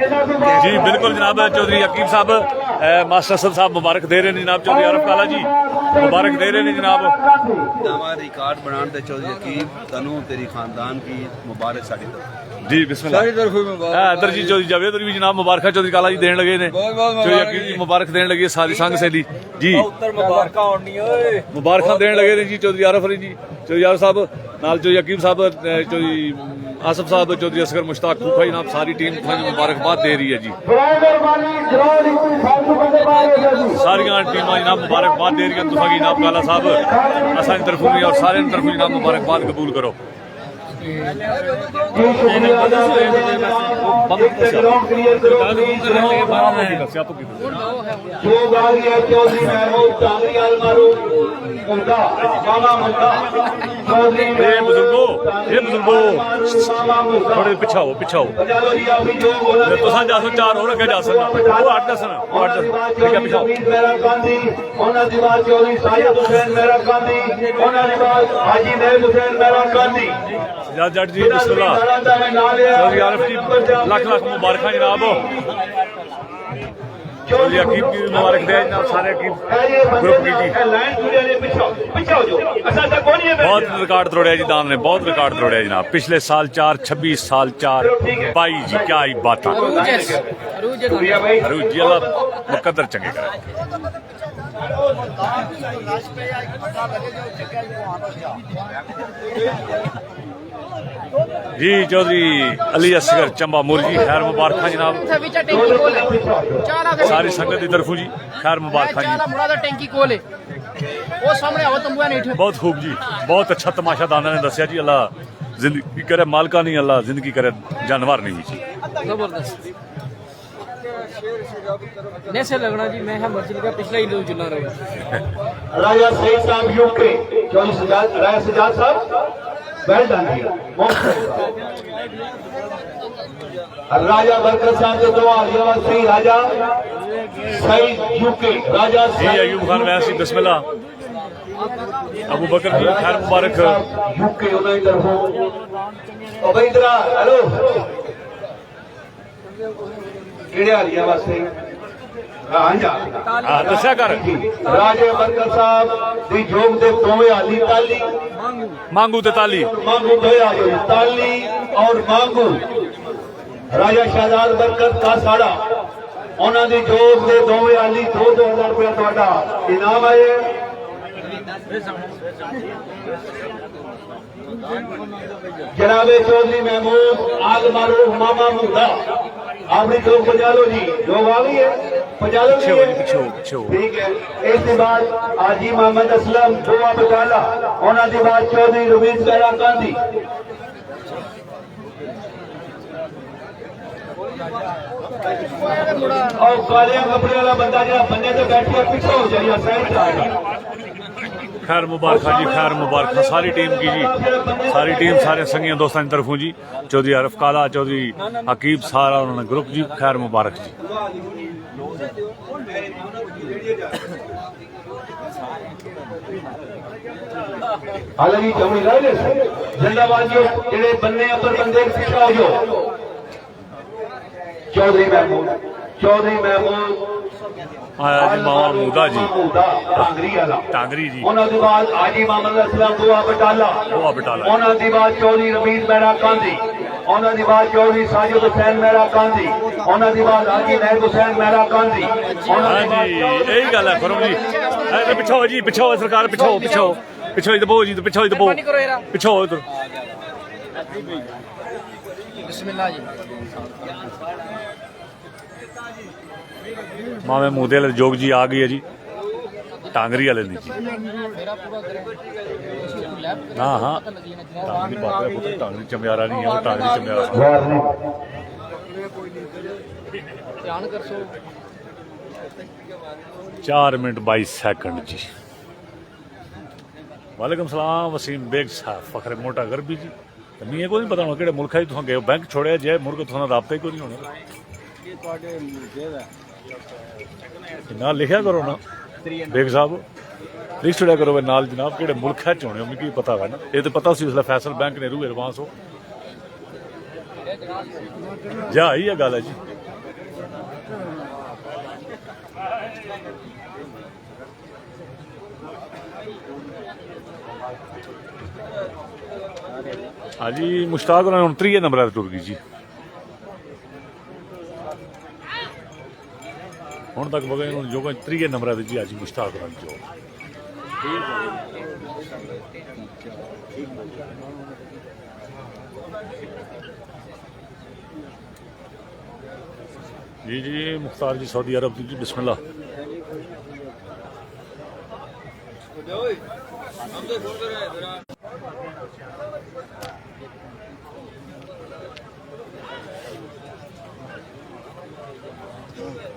[SPEAKER 2] ਇਹਨਾਂ ਤੋਂ ਬਾਅਦ
[SPEAKER 1] जी बिल्कुल जनाब चौधरी अकीब साहब मास्टर साहब मुबारक दे रहे हैं जनाब चौधरी आरफ काला जी मुबारक दे रहे हैं जनाब
[SPEAKER 6] नवा रिकॉर्ड बनाने ते चौधरी अकीब तनु तेरी खानदान की मुबारक साड़ी तरफ
[SPEAKER 1] जी बिस्मिल्लाह इधर जी चौधरी जावेद और भी जनाब मुबारक चौधरी काला जी देने लगे ने चौधरी अकीब जी मुबारक देने लगे सारी संघ सहेली जी मुबारक देने लगे ने जी चौधरी आरफ अली जी चौधरी आरफ साहब नाल चौधरी अकीब साहब चौधरी आसफ साहब चौधरी असगर मुश्ताक खूफा जनाब सारी टीम मुबारकबाद दे रही है जी
[SPEAKER 2] मेहरबानी ग्राउंड एक फालतू बंदे बाहर हो जी
[SPEAKER 1] सारियां टीमां जनाब मुबारकबाद दे रही हैं तुफा जनाब काला साहब असां तरफों भी और सारे तरफों जनाब मुबारकबाद कबूल करो
[SPEAKER 2] जी शुक्रिया अदा करते हैं जनाब एक ग्राउंड क्लियर करो प्लीज
[SPEAKER 3] कौन गाओ है
[SPEAKER 2] जो गाड़ी है चौधरी महमूद टांगरी अलमारू मुद्दा मामा मुद्दा चौधरी
[SPEAKER 1] ये बुजुर्गो
[SPEAKER 2] मामा मुद्दा
[SPEAKER 1] थोड़े पिछा हो
[SPEAKER 2] चलो जी अभी जो बोला
[SPEAKER 1] तुसां जासो चार और अगे जा सकना वो 8 10 ठीक है पिछा
[SPEAKER 2] मेरा गांधी ਉਹਨਾਂ ਦੀ ਬਾਤ ਚੌਧਰੀ ਸਾਜਦ ਹੁਸੈਨ ਮੇਰਾ ਗਾਂਧੀ ਉਹਨਾਂ ਦੀ ਬਾਤ ਹਾਜੀ ਨੇਜ ਹੁਸੈਨ ਮੇਰਾ ਗਾਂਧੀ
[SPEAKER 1] सजाद जट जी बिस्मिल्लाह चौधरी आरफ जी लाख लाख मुबारक जनाब चौधरी अकीब की मुबारक दे जनाब सारे अकीब ग्रुप की जी बहुत रिकॉर्ड तोड़िया जी दान ने बहुत रिकॉर्ड तोड़िया जनाब पिछले साल 4 26 साल 4 22 जी क्या ही बात अरूज जी अल्लाह मुकद्दर चंगे करे जी चौधरी अली असगर चंबा मुर्जी खैर मुबारक जनाब सारी संगत की तरफों जी खैर मुबारक जी
[SPEAKER 3] टैंकी कोल है वो सामने आओ तंबू नहीं
[SPEAKER 1] बहुत खूब जी बहुत अच्छा तमाशा दाना ने दसिया जी अल्लाह जिंदगी करे मालका नहीं अल्लाह जिंदगी करे जानवर नहीं जी
[SPEAKER 3] जबरदस्त नैसे लगना जी मैं मर्जी का पिछला ही लोग चुना रहे
[SPEAKER 2] राजा सईद साहब यूके चौधरी सजाद राजा सजाद साहब वेल डन जी राजा बरकत साहब के दो आलिया सही राजा सईद यूके राजा
[SPEAKER 1] जी अयूब खान वैसी बिस्मिल्लाह अबू बकर जी खैर मुबारक
[SPEAKER 2] यूके उन्हें तरफों ओ भाई इधर हेलो किहड़े आलिया वास्ते हाँ जा
[SPEAKER 1] दस्या कर
[SPEAKER 2] राजे बरकत साहब दी जोग दे दोवें आली ताली
[SPEAKER 1] मांगू ते ताली
[SPEAKER 2] मांगू दो आली ताली और मांगू राजा शहजाद बरकत का साड़ा उन्होंने दी जोग दे दोवें आली 2-2000 रुपया तुहाडा इनाम आए जनाबे चौधरी महमूद आग मारो मामा मुद्दा अपनी जोग बजा लो जी जोग आ गई है बजा लो जी ठीक है इसके बाद हाजी मोहम्मद असलम दुआ बटाला उन्होंने बाद चौधरी रवीज मेरा गांधी और कालिया कपड़े वाला बंदा जो बंदे तो बैठे पीछे हो जाइए साइड
[SPEAKER 1] खैर मुबारक जी खैर मुबारक सारी टीम की जी सारी टीम सारे संगियों दोस्तों की तरफों जी चौधरी आरफ काला चौधरी हकीब सारा उन्होंने ग्रुप जी खैर मुबारक जी
[SPEAKER 2] हालांकि चौड़ी रहे जिंदाबाद जो जेड़े बन्ने अपर बंदे पीछे हो जाओ चौधरी महमूद
[SPEAKER 1] आया जी मामा मुदा जी
[SPEAKER 2] टांगरी वाला
[SPEAKER 1] टांगरी जी
[SPEAKER 2] उन्होंने बाद हाजी मोहम्मद असलम दुआ बटाला उन्होंने बाद चौधरी रमीज मेरा गांधी उन्होंने बाद चौधरी साजिद हुसैन मेरा गांधी उन्होंने बाद हाजी नैब हुसैन मेरा गांधी
[SPEAKER 1] हाँ जी यही गल है फरुख जी पिछो जी पिछो सरकार पिछो पिछो पिछो ही दबो जी पिछो ही दबो पिछो इधर
[SPEAKER 3] बिस्मिल्लाह जी
[SPEAKER 1] मामे मूदे वाले जोग जी आ गई है जी टांगरी वाले नहीं जी हाँ हाँ टांगरी बाप रे पुत्र टांगरी चमयारा नहीं है वो टांगरी चमयारा
[SPEAKER 3] ध्यान कर सो
[SPEAKER 1] 4 मिनट 22 सेकंड जी। वालेकुम सलाम वसीम बेग साहब फखरे मोटा गरबी जी। मी को नहीं पता होना कि मुल्क तुम गए बैंक छोड़िया जे मुल्क तुम रबता ही कोई नहीं होना ना लिखा करो ना बेग साहब लिख छड़िया करो वे नाल जनाब कि मुल्क च होने मिगी पता है ना ये तो पता उसले फैसल बैंक ने रू एडवांस हो जा ही है गल है जी। हाँ जी मुश्ताक हम 3 नंबर टुर गई जी हूँ तक बगे जो 3 नंबर जी अज मुश्ताक जो जी जी मुख्तार जी सऊदी अरब जी बिस्मिल्लाह।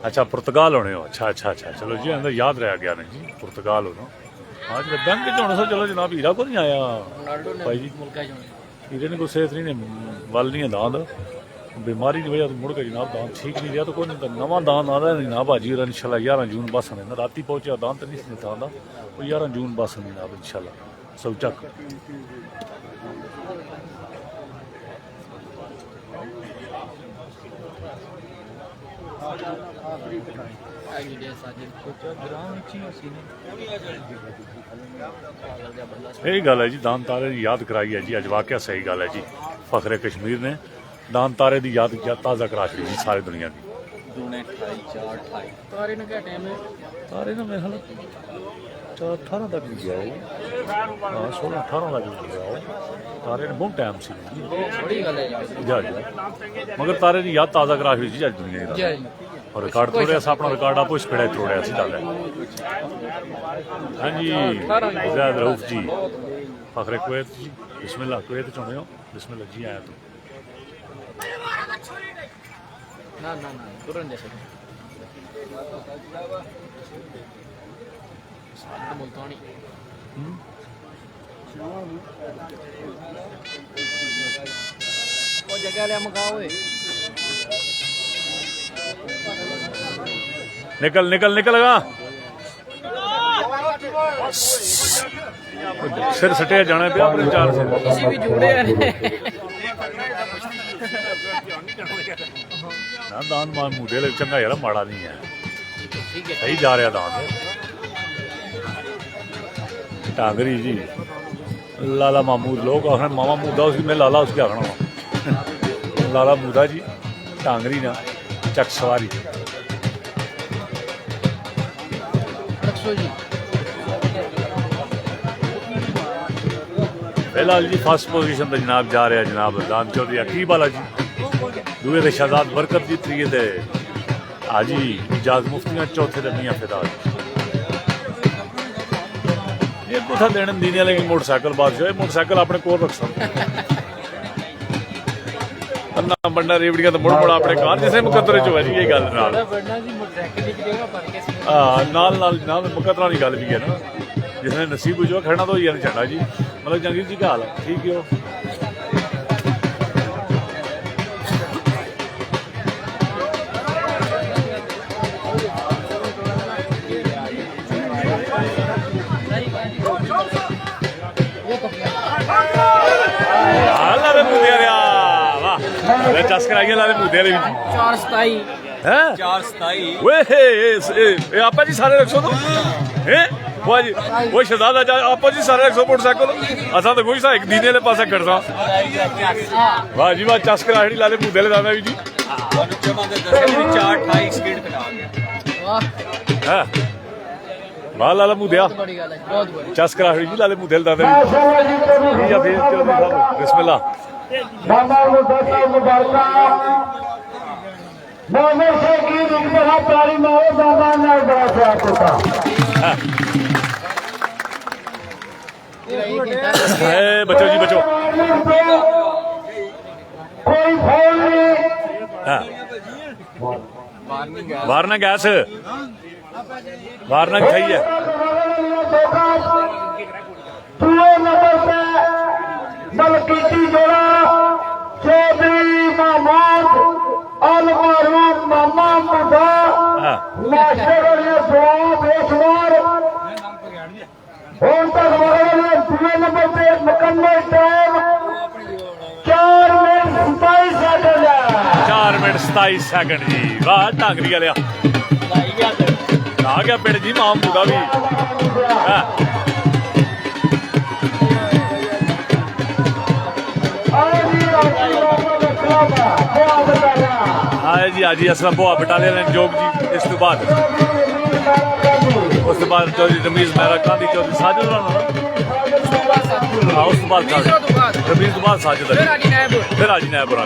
[SPEAKER 1] अच्छा पुर्तगाल होने हो अच्छा अच्छा अच्छा चलो जी अंदर याद रह गया नहीं जी पुर्तगाल होना आज बैंक होने से चलो जनाब हीरा को नहीं आया भाई जी हीरे ने कोई सेहत नहीं वल नहीं है दांद बीमारी की वजह से मुड़ के जनाब दांत ठीक नहीं रहा तो कोई नहीं नवा दांत आ रहा नहीं ना भाजी और इंशाल्लाह 11 जून बस आने ना राती पहुंचा दांत नहीं था आंदा वो 11 जून बस आने जनाब इंशाल्लाह सब चक यही गल है जी दान तारे की याद कराई है जी अज वाकया सही गल है जी फखरे कश्मीर ने दान तारे की याद ताज़ा करा दी जी सारी दुनिया की तारे ना मेरे ख्याल 18 तक भी गया हाँ 16-18 तक भी गया तारे ने बहुत टाइम से जा जी मगर तारे की याद ताज़ा करा दी जी अज दुनिया की और रिकॉर्ड तोड़िया अपना रिकॉर्ड आपो इस पेड़ा तोड़िया सी गल है। हाँ जी जैद रऊफ जी फखरे कुवैत जी बिस्मिल्लाह कुवैत चुने हो बिस्मिल्लाह जी आया तो
[SPEAKER 3] ना ना ना तुरंत जैसे मुल्तानी वो जगह ले मकाओ
[SPEAKER 1] निकल निकल निकलगा सिर सटिया जाना पिया अपने चार से
[SPEAKER 3] किसी भी जोड़े
[SPEAKER 1] ना दान मान मुझे चंगा यार माड़ा नहीं है सही जा रहा दान टांगरी जी लाला महमूद लोग आखना मामा मूदा उसकी मैं लाला उसके आखना लाला मूदा जी टांगरी ना चक सवारी फिलहाल जी फर्स्ट पोजीशन पर जनाब जा रहा है जनाब दान चौधरी अकीब वाला जी दूए दे शहजाद बरकत जी त्रीए दे हाजी इजाज मुफ्तियां चौथे दे मियां फिदा ये कुछ देने दीने वाले मोटरसाइकिल बादशाह मोटरसाइकिल अपने कोल रख सकते अन्ना बंडा रेवड़ियां तो मुड़ मुड़ अपने कार जिसे मुकदरे चो है जी ये गल नाल नाल मुकदरा की गल भी है ना जिसने नसीब जो खड़ना तो ही झंडा जी मतलब जंगीर जी का हाल ठीक है चस कराइए लाले मुद्दे 427 आपा जी सारे रखो तो वो शहजादा आपा जी सारे रखो मोटरसाइकिल असा तो कोई सा एक दीने वाले पासे करता वाह जी वाह चस करा लाले मुद्दे दादा भी जी
[SPEAKER 5] 428 स्पीड
[SPEAKER 1] वाह लाला मुद्दे चस करा जी लाले मुद्दे दादा भी बिस्मिल्लाह
[SPEAKER 2] बाबा मुबारक बाबा से की एक बड़ा प्यारी मारो बाबा ने बड़ा प्यार होता
[SPEAKER 1] है बच्चों जी बच्चों
[SPEAKER 2] कोई फोन नहीं
[SPEAKER 1] वार्निंग गैस मारना चाहिए।
[SPEAKER 2] दूसरे नंबर पे मलकीती जोड़ा चौधरी महमूद अल मारूफ मामा मुदा
[SPEAKER 1] हाँ।
[SPEAKER 2] मास्टर ने जवाब बेशुमार हों तक दूसरे नंबर पे मुकम्मल time 4 minute 27 second
[SPEAKER 1] 4 minute 27 second जी। वाह टांगरी वाले आ गया पिंड जी माम मुदा भी। हाँ। आए जी आज असलम बोआ बटालियन जोग जी। इस तो बाद चौधरी रमीज मेहरा गांधी चौधरी साजिद हाँ उस तो बाद रमीज तो बाद साजिद अली फिर हाजी नायब और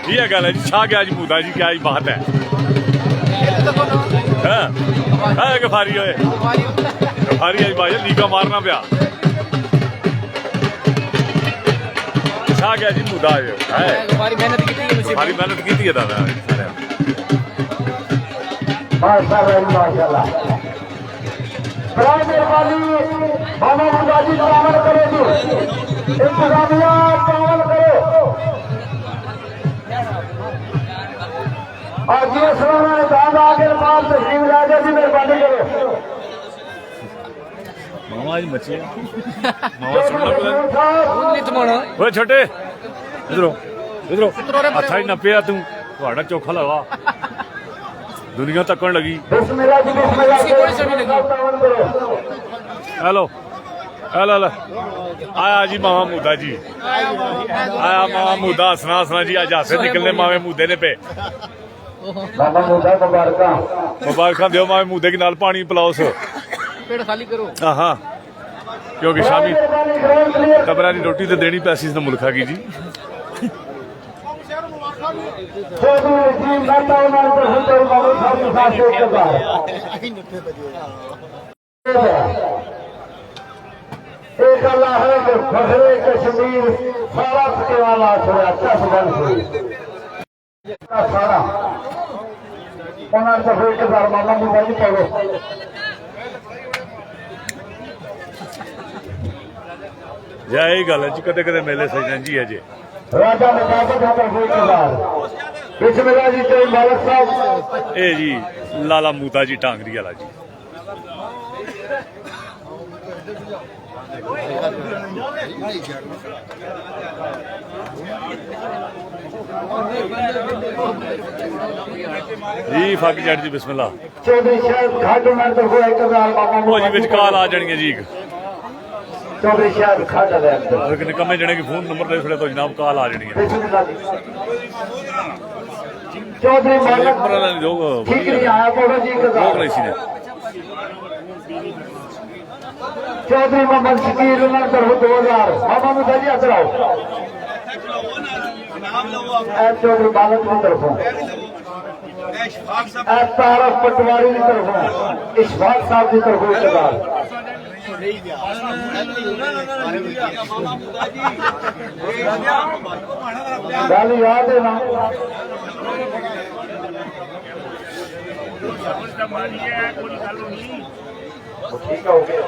[SPEAKER 1] ये गल है जी छा गया जी मुदा जी क्या बात है। गफारी होए गफारी आज भाई लीका मारना पिया छा गया जी मुदा भारी मेहनत की है दादा
[SPEAKER 2] मेहरबानी मामा मुदा जी पावन करो जी इंतजामिया पावन करो और जी सलाम आगे बात तस्लीम राजा जी मेहरबानी करो।
[SPEAKER 1] मामा आज मची मामा सुनना वो छोटे इधरों इधरों हथा ही नपिया तू थोड़ा चोखा लगा दुनिया तकन लगी।
[SPEAKER 2] बिस्मिल्लाह जी बिस्मिल्लाह
[SPEAKER 1] हेलो हेलो हेलो आया जी मामा मुदा जी आया मामा मुदा हसना हसना जी आज हासे निकलने मावे मुदे ने पे
[SPEAKER 2] मामा मुदा
[SPEAKER 1] मुबारक दो मावे मुदे के नाल पानी पिलाओ सो
[SPEAKER 3] पेट खाली करो।
[SPEAKER 1] हाँ क्योंकि शामी कबरा की रोटी तो देनी पैसी तो मुल्खा की जी।
[SPEAKER 2] एक अल्लाह है कि फखरे कश्मीर सारा वाला छोड़ा 10 बन सारा उन्होंने फिर एक बार मामा मुदा जी पढ़ो
[SPEAKER 1] यही गल है जी कदे कदे मेले सजन जी है जी
[SPEAKER 2] राजा मुताबिक है फिर एक बार बिस्मिल्लाह जी जय मालिक साहब
[SPEAKER 1] ए जी लाला मुदा जी टांगरी वाला जी। जी फाकी जट जी बिस्मिल्लाह
[SPEAKER 2] चौधरी शायद खाटू में तो हुआ एक बार मामा
[SPEAKER 1] वो जी विच कॉल आ जानी है जी
[SPEAKER 2] चौधरी शायद खाटा है
[SPEAKER 1] अगर निकम्मे जने की फोन नंबर दे छड़े तो जनाब कॉल आ जानी है।
[SPEAKER 2] चौधरी मालिक ठीक नहीं आया पड़ो जी
[SPEAKER 1] रोक नहीं सी ने
[SPEAKER 2] चौधरी मोहम्मद शकील तरफ 2000 मामा मुदा जी अदर आओ चौधरी बालक की तरफों तारफ पटवारी की तरफों इशफाक साहब की तरफों इकदार गल याद है ना ठीक हो गया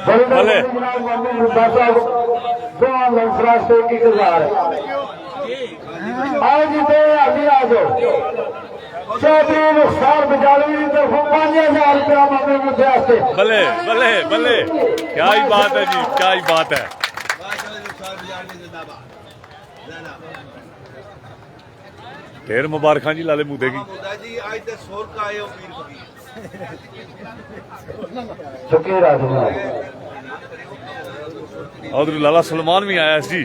[SPEAKER 1] भले
[SPEAKER 2] आओ जी अभी आ जाओ चौधरी रुखसार बजालवी की तरफ 5000 रुपया मामले मुद्दे
[SPEAKER 1] भले भले भले क्या ही बात है जी क्या ही बात है। ढेर मुबारक जी लाले मुदे की और लाला सलमान भी आया जी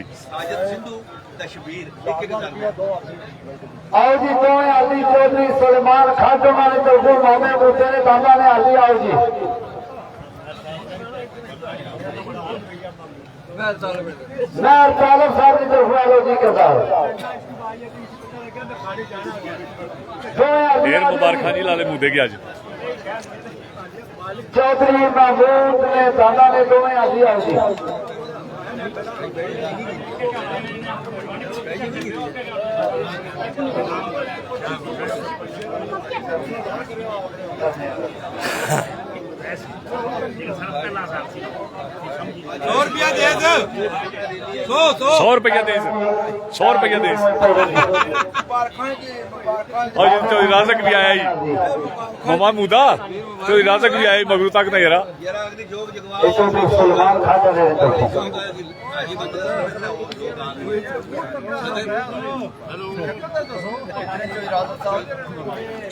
[SPEAKER 6] ਤੇ ਸ਼ਬੀਰ ਇੱਕ ਇੱਕ ਕਰਕੇ
[SPEAKER 2] आओ जी तो अली चौधरी सलमान खान वाले तरफों मोहम्मद मुद्दे ने दादा ने अली आओ जी मैं तालब साहब की तरफ आलो जी करदार
[SPEAKER 1] ढेर मुबारक जी लाले मुद्दे की अज
[SPEAKER 2] चौधरी महमूद ने दादा ने दोवें अली आओ जी
[SPEAKER 6] ₹100 दे दे
[SPEAKER 1] 100 रुपया दे 100 रुपया दे और ये तो राजक भी आया ही मामा मुदा तो राजक भी आया मगरू तक नहीं रहा
[SPEAKER 6] यार अगली जोग जगवा
[SPEAKER 2] चौधरी सलमान खान ने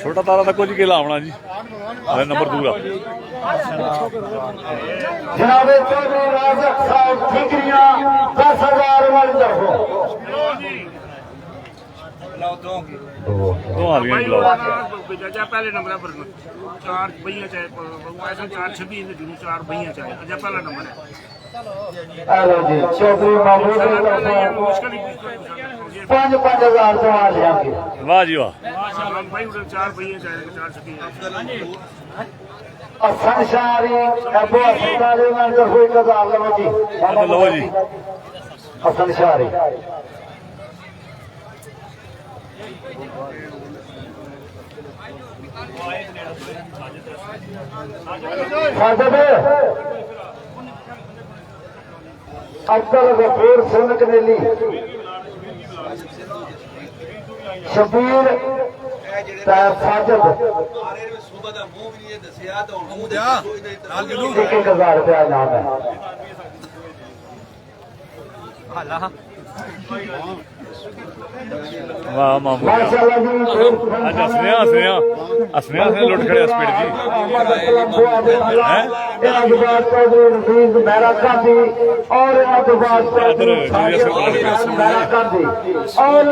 [SPEAKER 1] छोटा तारा तक कुछ के लावना जी अरे नंबर दूर आ
[SPEAKER 2] जनाब चौधरी राजक साहब ठिकरियां 10,000 वाली तरफों
[SPEAKER 1] दो आदमी बुलाओ
[SPEAKER 7] पहले नंबर पर 4 भैया चाहे ऐसा 4 छब्बीस जून 4 भैया चाहे अच्छा पहला नंबर है
[SPEAKER 2] हेलो जी चौधरी महमूद ने तरफों 5,000 तो आ जाएंगे
[SPEAKER 1] वाह जी वाह
[SPEAKER 7] भाई 4 भैया चाहे 4 छब्बीस
[SPEAKER 2] हसन शारी अबू अस्पताल में तरफों 1,000 लो जी
[SPEAKER 1] लो जी
[SPEAKER 2] हसन शारी अब्दुल गफूर सिंह कनेली शबीर साजिद
[SPEAKER 6] सूबा दा मुंह भी नहीं दसिया तो मुंह दे नाल जरूर
[SPEAKER 2] 1,000 रुपया इनाम है
[SPEAKER 1] वाह मामू
[SPEAKER 2] माशाल्लाह जी
[SPEAKER 1] आज हसने लुट खड़े स्पीड जी
[SPEAKER 2] चौधरी नफीस मेहरा गांधी और चौधरी मेहरा गांधी और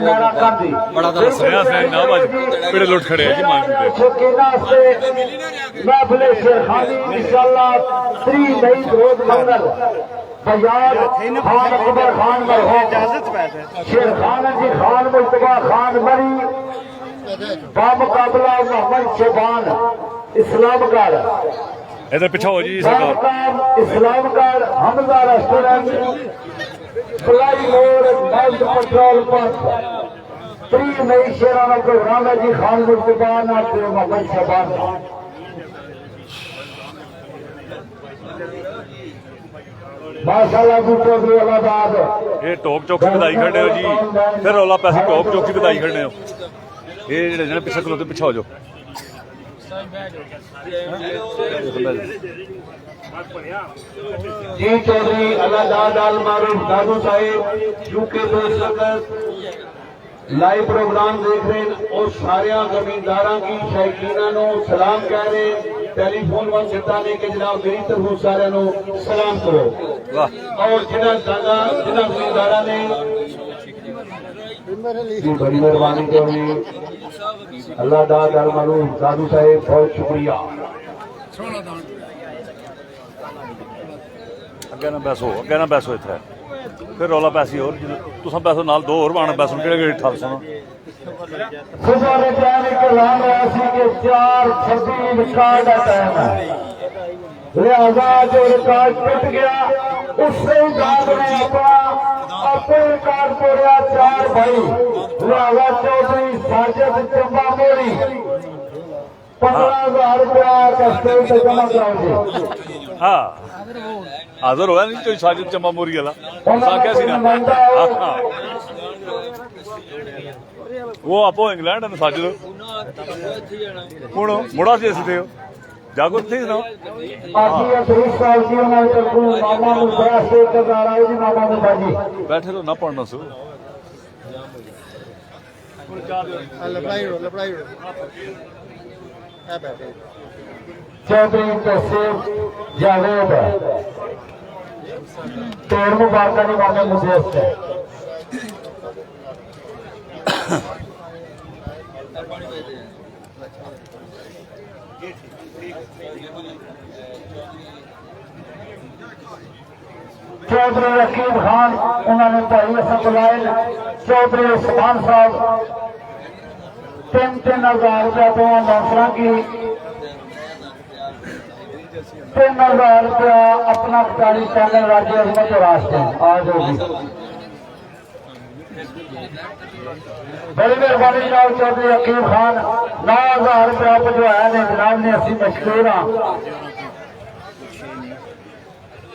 [SPEAKER 2] मेहरा गांधी
[SPEAKER 1] बड़ा ना बाज पीड़े लुट खड़े हैं जी मांगते
[SPEAKER 2] शकीना से महफिल शेरखानी इंशाल्लाह 3 मई रोज मंगल फयाद खान अकबर खान मरहूम शेर खान जी खान मुस्तफा खान मरी बामुकाबला मोहम्मद शबान इस्लामगढ़
[SPEAKER 1] इधर पीछा हो जी सरकार
[SPEAKER 2] इस्लामगढ़ हमजा रेस्टोरेंट फ्लाई मोड़ नेक्स्ट पेट्रोल पंप 3 मई शेराना प्रोग्राम है जी खान मुस्तफा और मोहम्मद शबान माशाल्लाह जी चौधरी अलाहाबाद
[SPEAKER 1] ये टॉप चौकी बधाई खड़े हो जी फिर रौला पैसे टॉप चौकी बधाई खड़े हो ये जेडे पिछे खलोते पिछा हो जाओ
[SPEAKER 2] जी चौधरी अलाहाबाद आल मारूफ दादू साहिब यूके तो इस वक्त लाइव प्रोग्राम देख रहे हैं और सारे जमींदार की शौकीना सलाम कह रहे टेलीफोन वन दिता ने कि जनाब मेरी तरफों सारे सलाम करो और जिन्हें जमींदार ने बड़ी मेहरबानी करनी अल्लाह दाल मालूम दादू साहेब बहुत शुक्रिया
[SPEAKER 1] अगे ना बैसो इतना फिर रौला पैसे और तुम पैसो नाल 2 और पाने पैसों कि ठल सुनो
[SPEAKER 2] सुबह ने प्यार एक ऐलान रहा सी कि 4:26 रिकॉर्ड का टाइम है लिहाजा जो रिकॉर्ड टूट गया उससे ही बाद में अपने रिकॉर्ड तोड़ा 4 भाई लिहाजा चौधरी साजिद चंबा मोरी 15,000 रुपया कस्टडी से जमा कराओगे
[SPEAKER 1] हाँ हाजिर होया नहीं तो साजिद चंबा मोरी वाला क्या सी ना वो आपो इंग्लैंड है साजिद हूँ मुड़ा सी असि जागो थे ना बैठे तो ना पढ़ना सो
[SPEAKER 2] चौधरी तहसील जावेद ਢੇਰ ਮੁਬਾਰਕਾਂ ਦੀ ਮਾਮੇ ਮੁੱਦੇ ਉੱਤੇ चौधरी रकीब खान उन्होंने भाई असद बुलाए चौधरी उस्मान साहब 3,000 रुपया दो नौसरा की 3,000 रुपया अपना खिलाड़ी चैनल राज्य अजमत राष्ट्र आज होगी बड़ी मेहरबानी जनाब चौधरी रकीब खान 9,000 रुपया भिजवाया ने जनाब ने असी मशहूर हाँ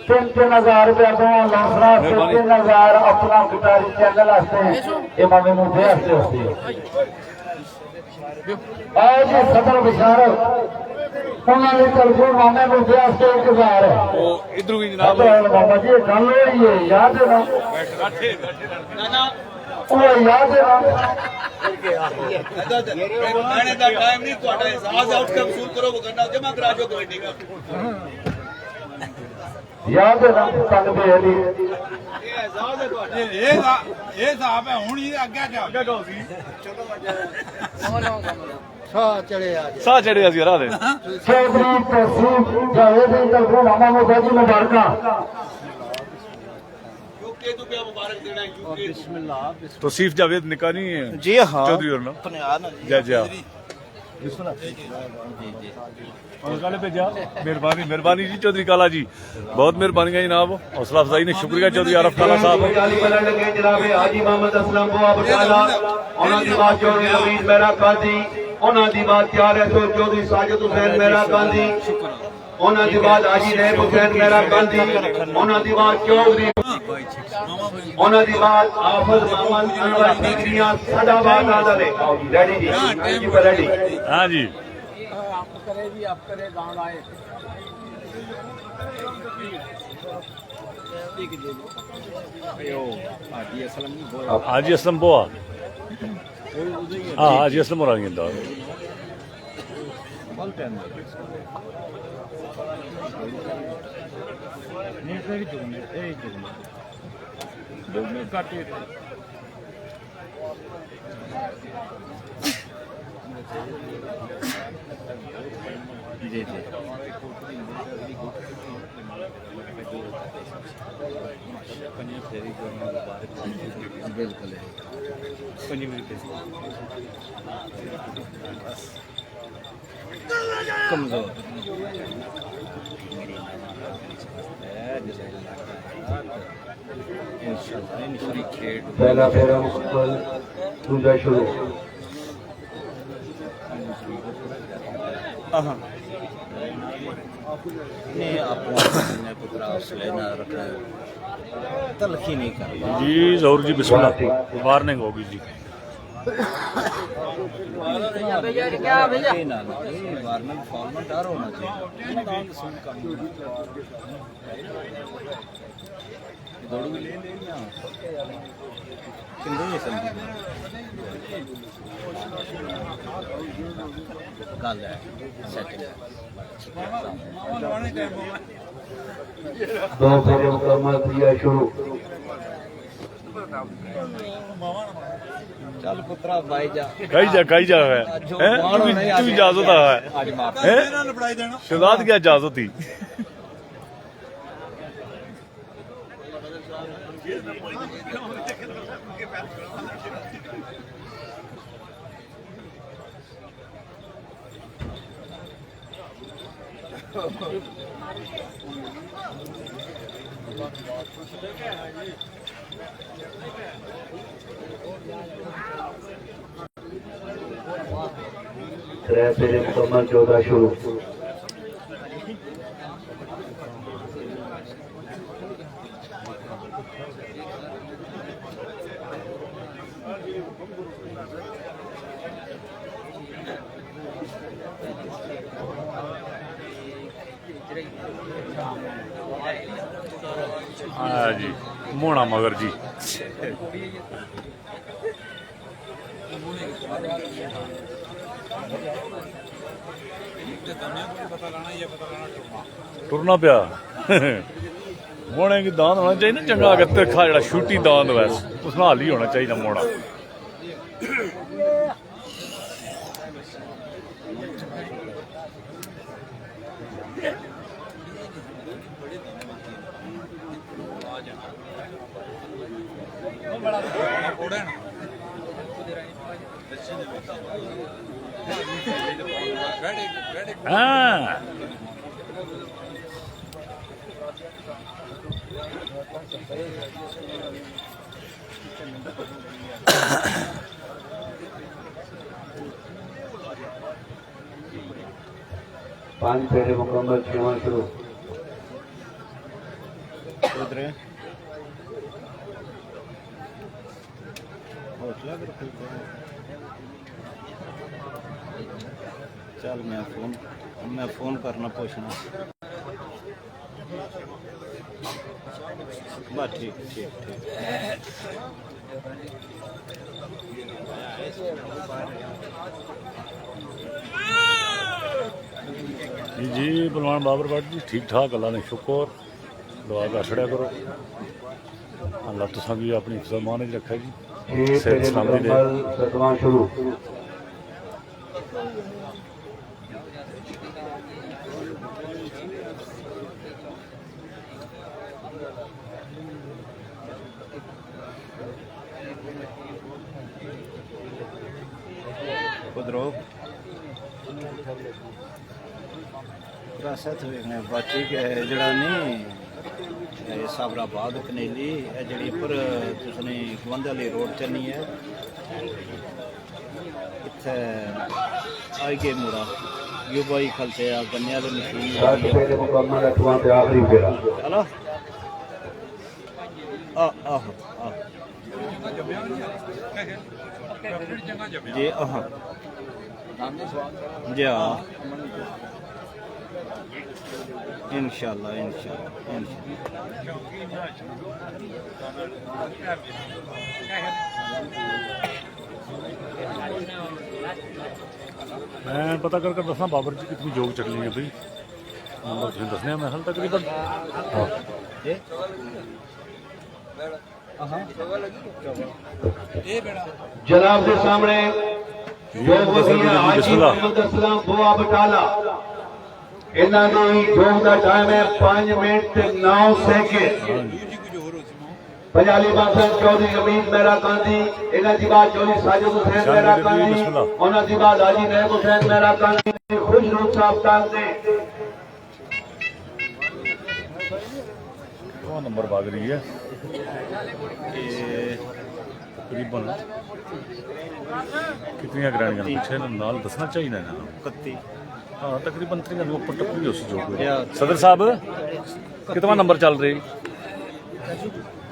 [SPEAKER 2] 3,000 रुपया दो लौसरा 3,000 अपना खिलाड़ी चैनल वास्ते इमाम मुद्दे वास्ते होती है आज सदर बिशारत उन्होंने तरफों मामे मुद्दे वास्ते 1,000 है
[SPEAKER 5] इधर भी
[SPEAKER 2] बाबा जी गल हो रही है याद है ना वो याद है ना
[SPEAKER 6] कहने का टाइम नहीं ਤੁਹਾਡਾ एहसास आउटकम वसूल करो वो करना जमा करा जो कमेटी का
[SPEAKER 2] याद है ना तंग बेहली
[SPEAKER 6] ये एहसास है ਤੁਹਾਡਾ
[SPEAKER 4] ਇਹ ਹਿਸਾਬ ਹੈ ਹੁਣ ਹੀ ਅੱਗੇ ਹੋ ਸੀ
[SPEAKER 5] ਸਾਹ ਚੜਿਆ ਸੀ ਰਾਹ ਦੇ
[SPEAKER 2] चौधरी तहसील जावेद की तरफों मामा मुद्दा जी मुबारक
[SPEAKER 6] यूके तो क्या मुबारक देना है यूके
[SPEAKER 1] तौसीफ जावेद निका नहीं है
[SPEAKER 4] जी हाँ
[SPEAKER 1] चौधरी और ना जय जय मेहरबानी मेहरबानी जी चौधरी काला जी बहुत मेहरबानी है जनाब हौसला अफजाई ने शुक्रिया चौधरी आरफ काला साहब
[SPEAKER 2] जनाब हाजी मोहम्मद असलम बुआ बटाला उन्होंने बात चौधरी नवीद मेहरा गांधी उन्होंने बात तैयार है तो चौधरी साजिद हुसैन मेहरा गांधी उन्होंने बात हाजी नैब हुसैन मेहरा गांधी उन्होंने बात चौधरी उन्होंने बात आफज मोहम्मद अनवर डिग्रियां सदाबाद नादर है रेडी जी रेडी
[SPEAKER 1] हाँ जी
[SPEAKER 3] आप करे गाँव आए
[SPEAKER 1] हाजी असलम बुआ हाँ हाजी असलम और आगे
[SPEAKER 5] बिल्कुल कमजोर
[SPEAKER 2] पहला फेरा मुकम्मल दूसरा शुरू
[SPEAKER 5] नहीं अपना पुत्रा हौसले ना रखना तलखी नहीं करना
[SPEAKER 1] जी जरूर जी बिस्मिल्लाह वार्निंग होगी जी
[SPEAKER 3] क्या भैया
[SPEAKER 5] वार्निंग फॉर्मेट आ होना चाहिए दौड़ भी ले लेना किंदे समझी गल है सेटिंग
[SPEAKER 2] दो फेरे मुकम्मल किया शुरू
[SPEAKER 5] चल पुत्रा भाई जा
[SPEAKER 1] कही जा है तू भी इजाजत है शुरुआत क्या इजाजत थी
[SPEAKER 2] त्रै फेरे मुकम्मल 14 शुरू
[SPEAKER 1] हाँ जी मोना मगर जी टुरना पिया मोड़े की दांद होना चाहिए ना चंगा अगर तिरखा जरा शूटी दांद वैस उस नाल ही होना चाहिए मोड़ा। हाँ
[SPEAKER 2] पांच फेरे मुकम्मल, छठवां शुरू।
[SPEAKER 4] चल मैं फोन करना पूछना। बस ठीक ठीक ठीक।
[SPEAKER 1] जी पहलवान बाबर भट्ट जी ठीक ठाक अल्लाह ने शुक्र दुआ कर छड़िया करो अल्लाह तुसा भी अपनी हिफ्ज़ मान च रखे जी
[SPEAKER 2] छह
[SPEAKER 1] सेहत
[SPEAKER 2] फेरे
[SPEAKER 1] सलामती दे।
[SPEAKER 2] मुकम्मल, सतवां शुरू।
[SPEAKER 4] कुदरो विरासत वेखने बाकी के जड़ा नहीं साबराबाद कनेली जड़ी पर तुसने गवंद वाली रोड चलनी है इत्थे आई के मुड़ा युवाई खलते आ गन्ने वाली मशीन
[SPEAKER 2] सात फेरे मुकम्मल, अठवां ते आखिरी फेरा।
[SPEAKER 4] चलो आहो जी हाँ जी हाँ इंशाल्लाह
[SPEAKER 1] मैं पता कर दसना बाबर जी कितनी जोग चलनी है भाई नंबर तुम दसने मैं हाल तकरीबन
[SPEAKER 2] जनाब के सामने योग वजीर हाजी मोहम्मद असलम बुआ बटाला इन्हां दी योग का टाइम है 5 मिनट ते 9 सेकंड। पंजाली बादशाह चौधरी अमीन मेहरा गांधी इन्हां दी बात चौधरी साजिद हुसैन मेहरा गांधी उन्हां दी बात हाजी नैब हुसैन मेहरा गांधी खुशरूप साहब ताल दे
[SPEAKER 1] वो नंबर भाग रही है तकरीबन कितनी ग्रैंडियां पीछे नाल दसना चाहिए ना
[SPEAKER 4] 31
[SPEAKER 1] हाँ तकरीबन 3 ऊपर टप्पी हो सी जो सदर साहब कितना नंबर चल रही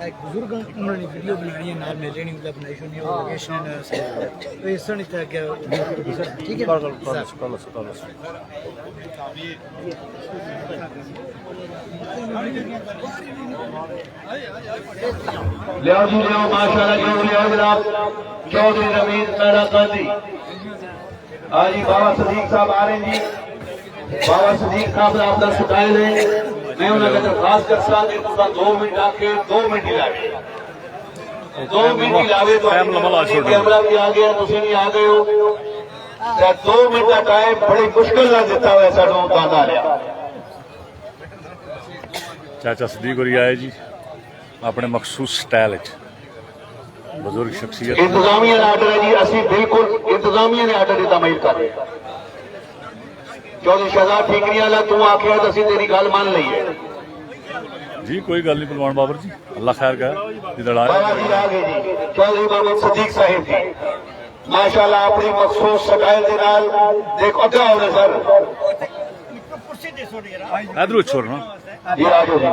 [SPEAKER 3] एक बुजुर्ग उन्होंने वीडियो बनानी है नाल मेरे नहीं मतलब बनाई सुनी और लोकेशन तो इस तरह से क्या ठीक है
[SPEAKER 2] लियो जी लियो माशाल्लाह जो लियो जनाब चौधरी रमीज मेहरा गांधी हाजी बाबा सदीक साहब आ रहे हैं जी बाबा सदीक साहब आपका सुटाए हैं मैं उन्हें दरखास्त करता कि तुसा 2 मिनट आके 2 मिनट ही लावे 2 मिनट ही लावे तो कैमरा भी आ गया तुसी नहीं आ गए हो 2 मिनट का टाइम बड़ी मुश्किल ना दिता हुआ साडों दादा लिया
[SPEAKER 1] चाचा सदीक होरी आए जी अपने मखसूस स्टाइल बुजुर्ग शख्सियत
[SPEAKER 2] इंतजामिया ने आर्डर है जी असि बिल्कुल इंतजामिया ने आर्डर दिता मैं कर रहे चौधरी शहजाद ठीकरी वाला तू आखिया तो असि तेरी गल मान ली है
[SPEAKER 1] जी कोई गल नहीं पहलवान बाबर जी अल्लाह खैर का जिधर आ
[SPEAKER 2] बाबा जी आ गए जी चौधरी मोहम्मद सदीक साहिब जी माशाल्लाह अपनी मखसूस स्टाइल के नाल देखो अग्गा हो रहे सर
[SPEAKER 1] इधर छोड़ना
[SPEAKER 2] जी आजो जी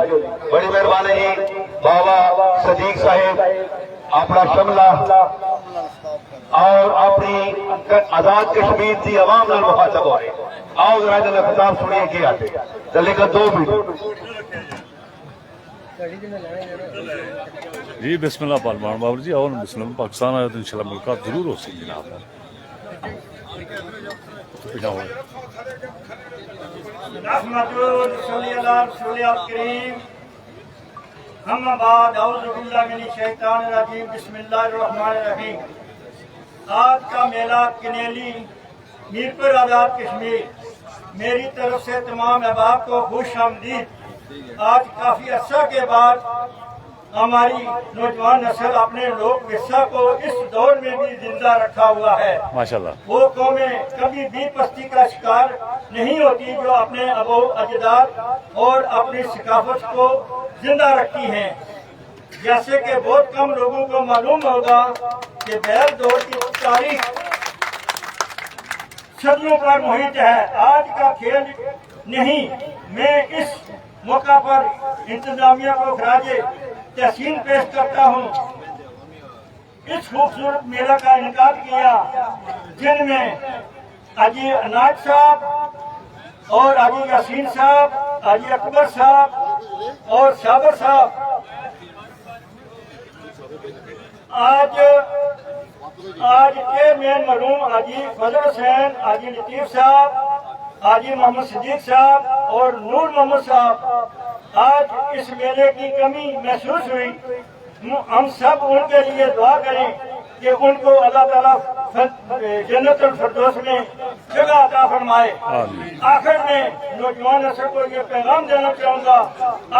[SPEAKER 2] बड़ी मेहरबानी जी बाबा सदीक साहिब अपना शमला और अपनी आजाद कश्मीर की आवाम नाल मुखातब हो रहे आओ जरा इन्होंने खिताब सुनिए क्या आते चले का 2 मिनट
[SPEAKER 1] जी बिस्मिल्लाह पहलवान बाबर जी और बिस्मिल्लाह पाकिस्तान आया तो इंशाल्लाह मुलाकात जरूर हो सी जनाब
[SPEAKER 8] अम्मा बाद औज़ु बिल्लाहि मिनश शैतानिर रजीम बिस्मिल्लाहिर रहमानिर रहीम। आज का मेला किनेली मीरपुर आज़ाद कश्मीर, मेरी तरफ से तमाम अहबाब को खुश आमदीद। आज काफी अर्सा के बाद हमारी नौजवान नस्ल अपने लोक विरसा को इस दौर में भी जिंदा रखा हुआ है।
[SPEAKER 1] माशाल्लाह।
[SPEAKER 8] वो कौमें कभी भी पस्ती का शिकार नहीं होती जो अपने अबो अजदाद और अपनी सकाफत को जिंदा रखती हैं। जैसे कि बहुत कम लोगों को मालूम होगा कि बैल दौड़ की तारीख सदियों पर मुहित है। आज का खेल नहीं। मैं इस मौका पर इंतजामिया को खराजे तहसीन पेश करता हूँ। इस खूबसूरत मेला का इनकाद किया जिनमें हाजी अनाज साहब और हाजी यासीन साहब, हाजी अकबर साहब और साबर साहब। आज के मेन मरूम हाजी फजल हुसैन, हाजी लतीफ साहब, हाजी मोहम्मद सिद्दीक साहब और नूर मोहम्मद साहब। आज इस मेले की कमी महसूस हुई। हम सब उनके लिए दुआ करें कि उनको अल्लाह ताला जन्नतुल फिरदौस में जगह अता फरमाए। आखिर में नौजवान नस्ल को ये पैगाम देना चाहूँगा,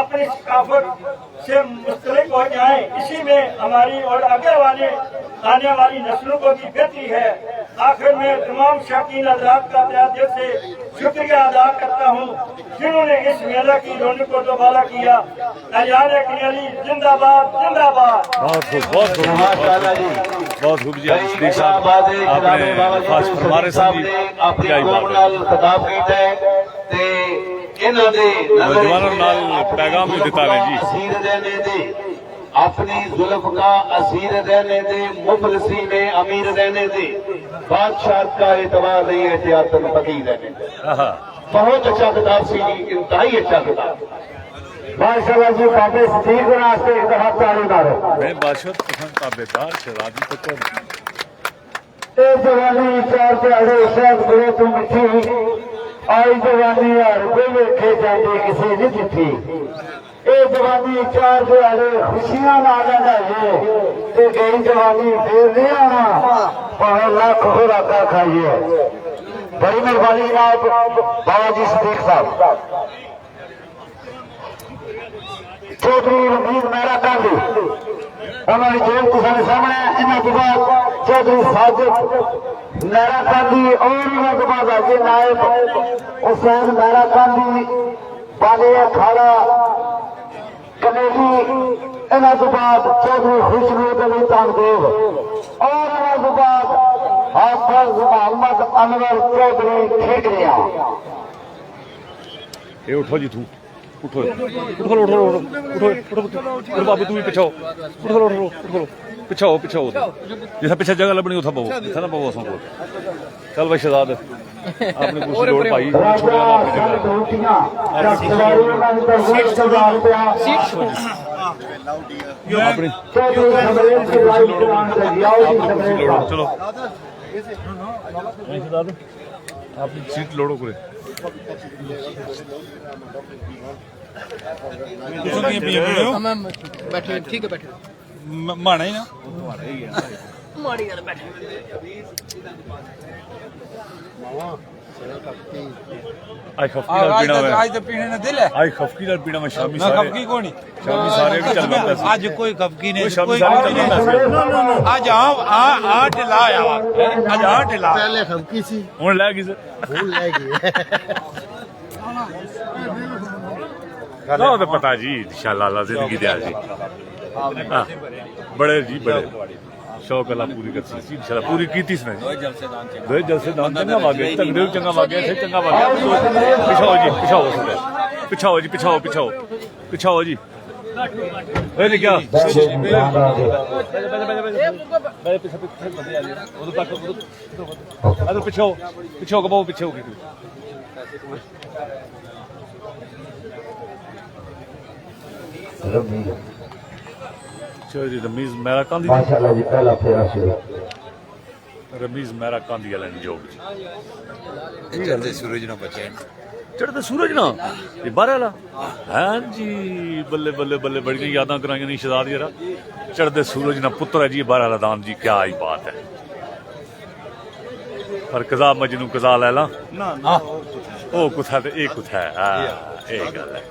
[SPEAKER 8] अपनी सकाफत से मुस्तलिक हो जाएं। इसी में हमारी और आगे वाले आने वाली नस्लों को भी बेहतरी है। आखिर में तमाम शौकीन हज़रात का तहे दिल से शुक्रिया अदा करता हूँ जिन्होंने इस मेला की रौनक को दोबारा किया। अजान किनेली जिंदाबाद जिंदाबाद।
[SPEAKER 1] बहुत खूब, बहुत खूब, बहुत खूब जी। सिद्दीक साहब आपने खास फरमारे
[SPEAKER 2] खिताब कीता है ते इन्हां दे
[SPEAKER 1] नौजवानों नाल पैगाम भी दिता है जी।
[SPEAKER 2] असीर रहने दे, अपनी जुल्फ का असीर रहने दे, मुफलसी में अमीर रहने दे, बादशाह का एतबार नहीं, एहतियातन फकीर रहने दे। बहुत अच्छा किताब सी, इंतहाई अच्छा किताब। माशाअल्लाह जी, बाबे सिद्दीक को नास्ते एक दफा ताली मारो।
[SPEAKER 1] मैं बादशाह पसंद ताबेदार शराबी तो कौन
[SPEAKER 2] ए जवानी चार प्यारे शायद बड़े तू मिठी, आई जवानी हर कोई वेखे जाते किसी नहीं चिट्ठी। ए जवानी चार प्यारे खुशियां नाल है ते गई जवानी फिर नहीं आना, भावे लाख खुराका खाइए। बड़ी मेहरबानी जनाब बाबा जी सिद्दीक साहब। चौधरी रमीज मेहरा गांधी उन्होंने जेल तुसाने सामने, इन्हों के बाद चौधरी साजिद मेहरा गांधी और इन्हों के बाद हाजी नायब हुसैन मेहरा गांधी बाले अखाड़ा कनेली, इन्हों के बाद चौधरी खुशनूर अली तामदेव और इन्हों के बाद हाफिज मोहम्मद अनवर चौधरी ठेकरिया।
[SPEAKER 1] ये उठो जी, तू उठो उठो उठो उठो उठो उठो बाबू, तू भी पिछाओ, उठो उठो उठो पिछाओ पिछाओ, जिस पीछे जगह लभनी उथा पवो, इतना ना पवो असों को। चल भाई शहजाद आपने कुछ लोड़ पाई, छोड़े ना अपनी जगह चलो शहजाद अपनी सीट लोड़ो करे।
[SPEAKER 3] बैठे ठीक है, बैठे
[SPEAKER 1] माना ही ना
[SPEAKER 3] माड़ी यार बैठे।
[SPEAKER 1] आई खफकी नाल पीना है,
[SPEAKER 9] आज तो पीने ने दिल है,
[SPEAKER 1] आई खफकी नाल पीना मैं शामी
[SPEAKER 9] ना
[SPEAKER 1] सारे
[SPEAKER 9] खफकी कोनी,
[SPEAKER 1] शामी सारे भी चल रहा है।
[SPEAKER 9] आज कोई खफकी नहीं,
[SPEAKER 1] शामी सारे चल रहा है।
[SPEAKER 9] आज आ ढिला आया, आज आ ढिला
[SPEAKER 3] पहले खबकी सी
[SPEAKER 1] हुन ले गई
[SPEAKER 3] भूल ले गई।
[SPEAKER 1] ना तो पता जी, इंशाल्लाह अल्लाह जिंदगी दे जी। बड़े जी बड़े शौक अल्लाह पूरी कर सी, इंशाल्लाह पूरी कीती इसने। दो जलसे दान चंगा वागे, तकदीर चंगा वागे, से चंगा वागे। पिछाओ जी, पिछाओ पिछाओ जी, पिछाओ पिछाओ पिछाओ जी। अरे क्या अरे पिछाओ पिछाओ कबाओ पीछे होगी। चौधरी रमीज मेरा कांदी,
[SPEAKER 2] माशाअल्लाह जी, पहला फेरा शुरू।
[SPEAKER 1] रमीज मेरा कांदी वाला नहीं जोग
[SPEAKER 9] चलते सूरज ना बचे।
[SPEAKER 1] चढ़ते सूरज ना ये बारह वाला हाँ जी बल्ले बल्ले बल्ले बड़ी यादां कराइयां नहीं शहजाद जरा चढ़ते सूरज ना पुत्र है जी बारह वाला दान जी क्या ही बात है पर कजा मजनू कजा लै ला ओ कुथा ते ए कुथा है ए गल है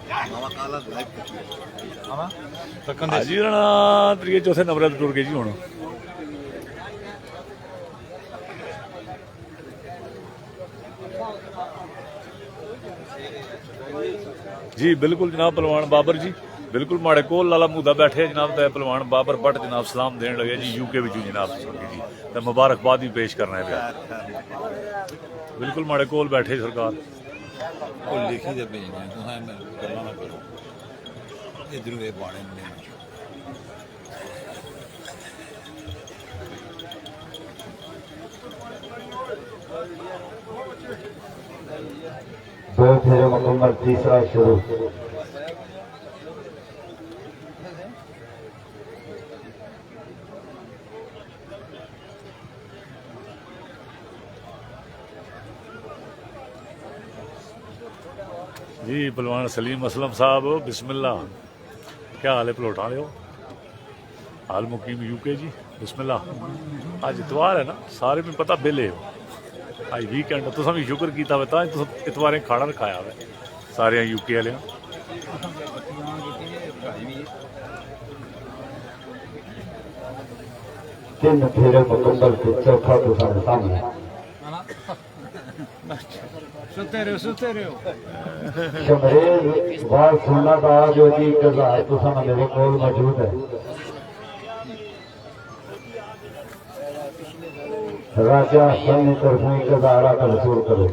[SPEAKER 1] जी राणा त्रिए चौथे नंबर ते टुर गए जी हुण जी बिल्कुल जनाब पहलवान बाबर जी बिल्कुल माड़े कोल लाला मूदा बैठे जनाब ते पहलवान बाबर भट्ट जनाब सलाम देन लगे जी यूके विचों जनाब जी ते मुबारकबाद भी पेश करना है बिल्कुल माड़े कोल बैठे सरकार
[SPEAKER 4] लिखी दे भेजना तुसें गल्लां ना करो इधर वे बाणे ने
[SPEAKER 2] दो फेरे मुकम्मल तीसरा शुरू
[SPEAKER 1] जी पहलवान सलीम असलम साहब बिस्मिल्लाह क्या हाल है पलोटा लियो हाल मुकीम यूके जी बिस्मिल्लाह अज इतवार है ना सारे में पता बेले हो अज वीकेंड तुसा भी शुक्र किया हुआ तुस इतवारें खाना रखाया हुआ सारे यूके वाले
[SPEAKER 2] तीन फेरे मुकम्मल के चौथा तुसां सामने
[SPEAKER 3] सुते रहो
[SPEAKER 2] शमरेज बात सुनना था जो जी कजा तुसां मेरे कोल मौजूद है राजा सैन्य तरफों कजा आरा का वसूल करो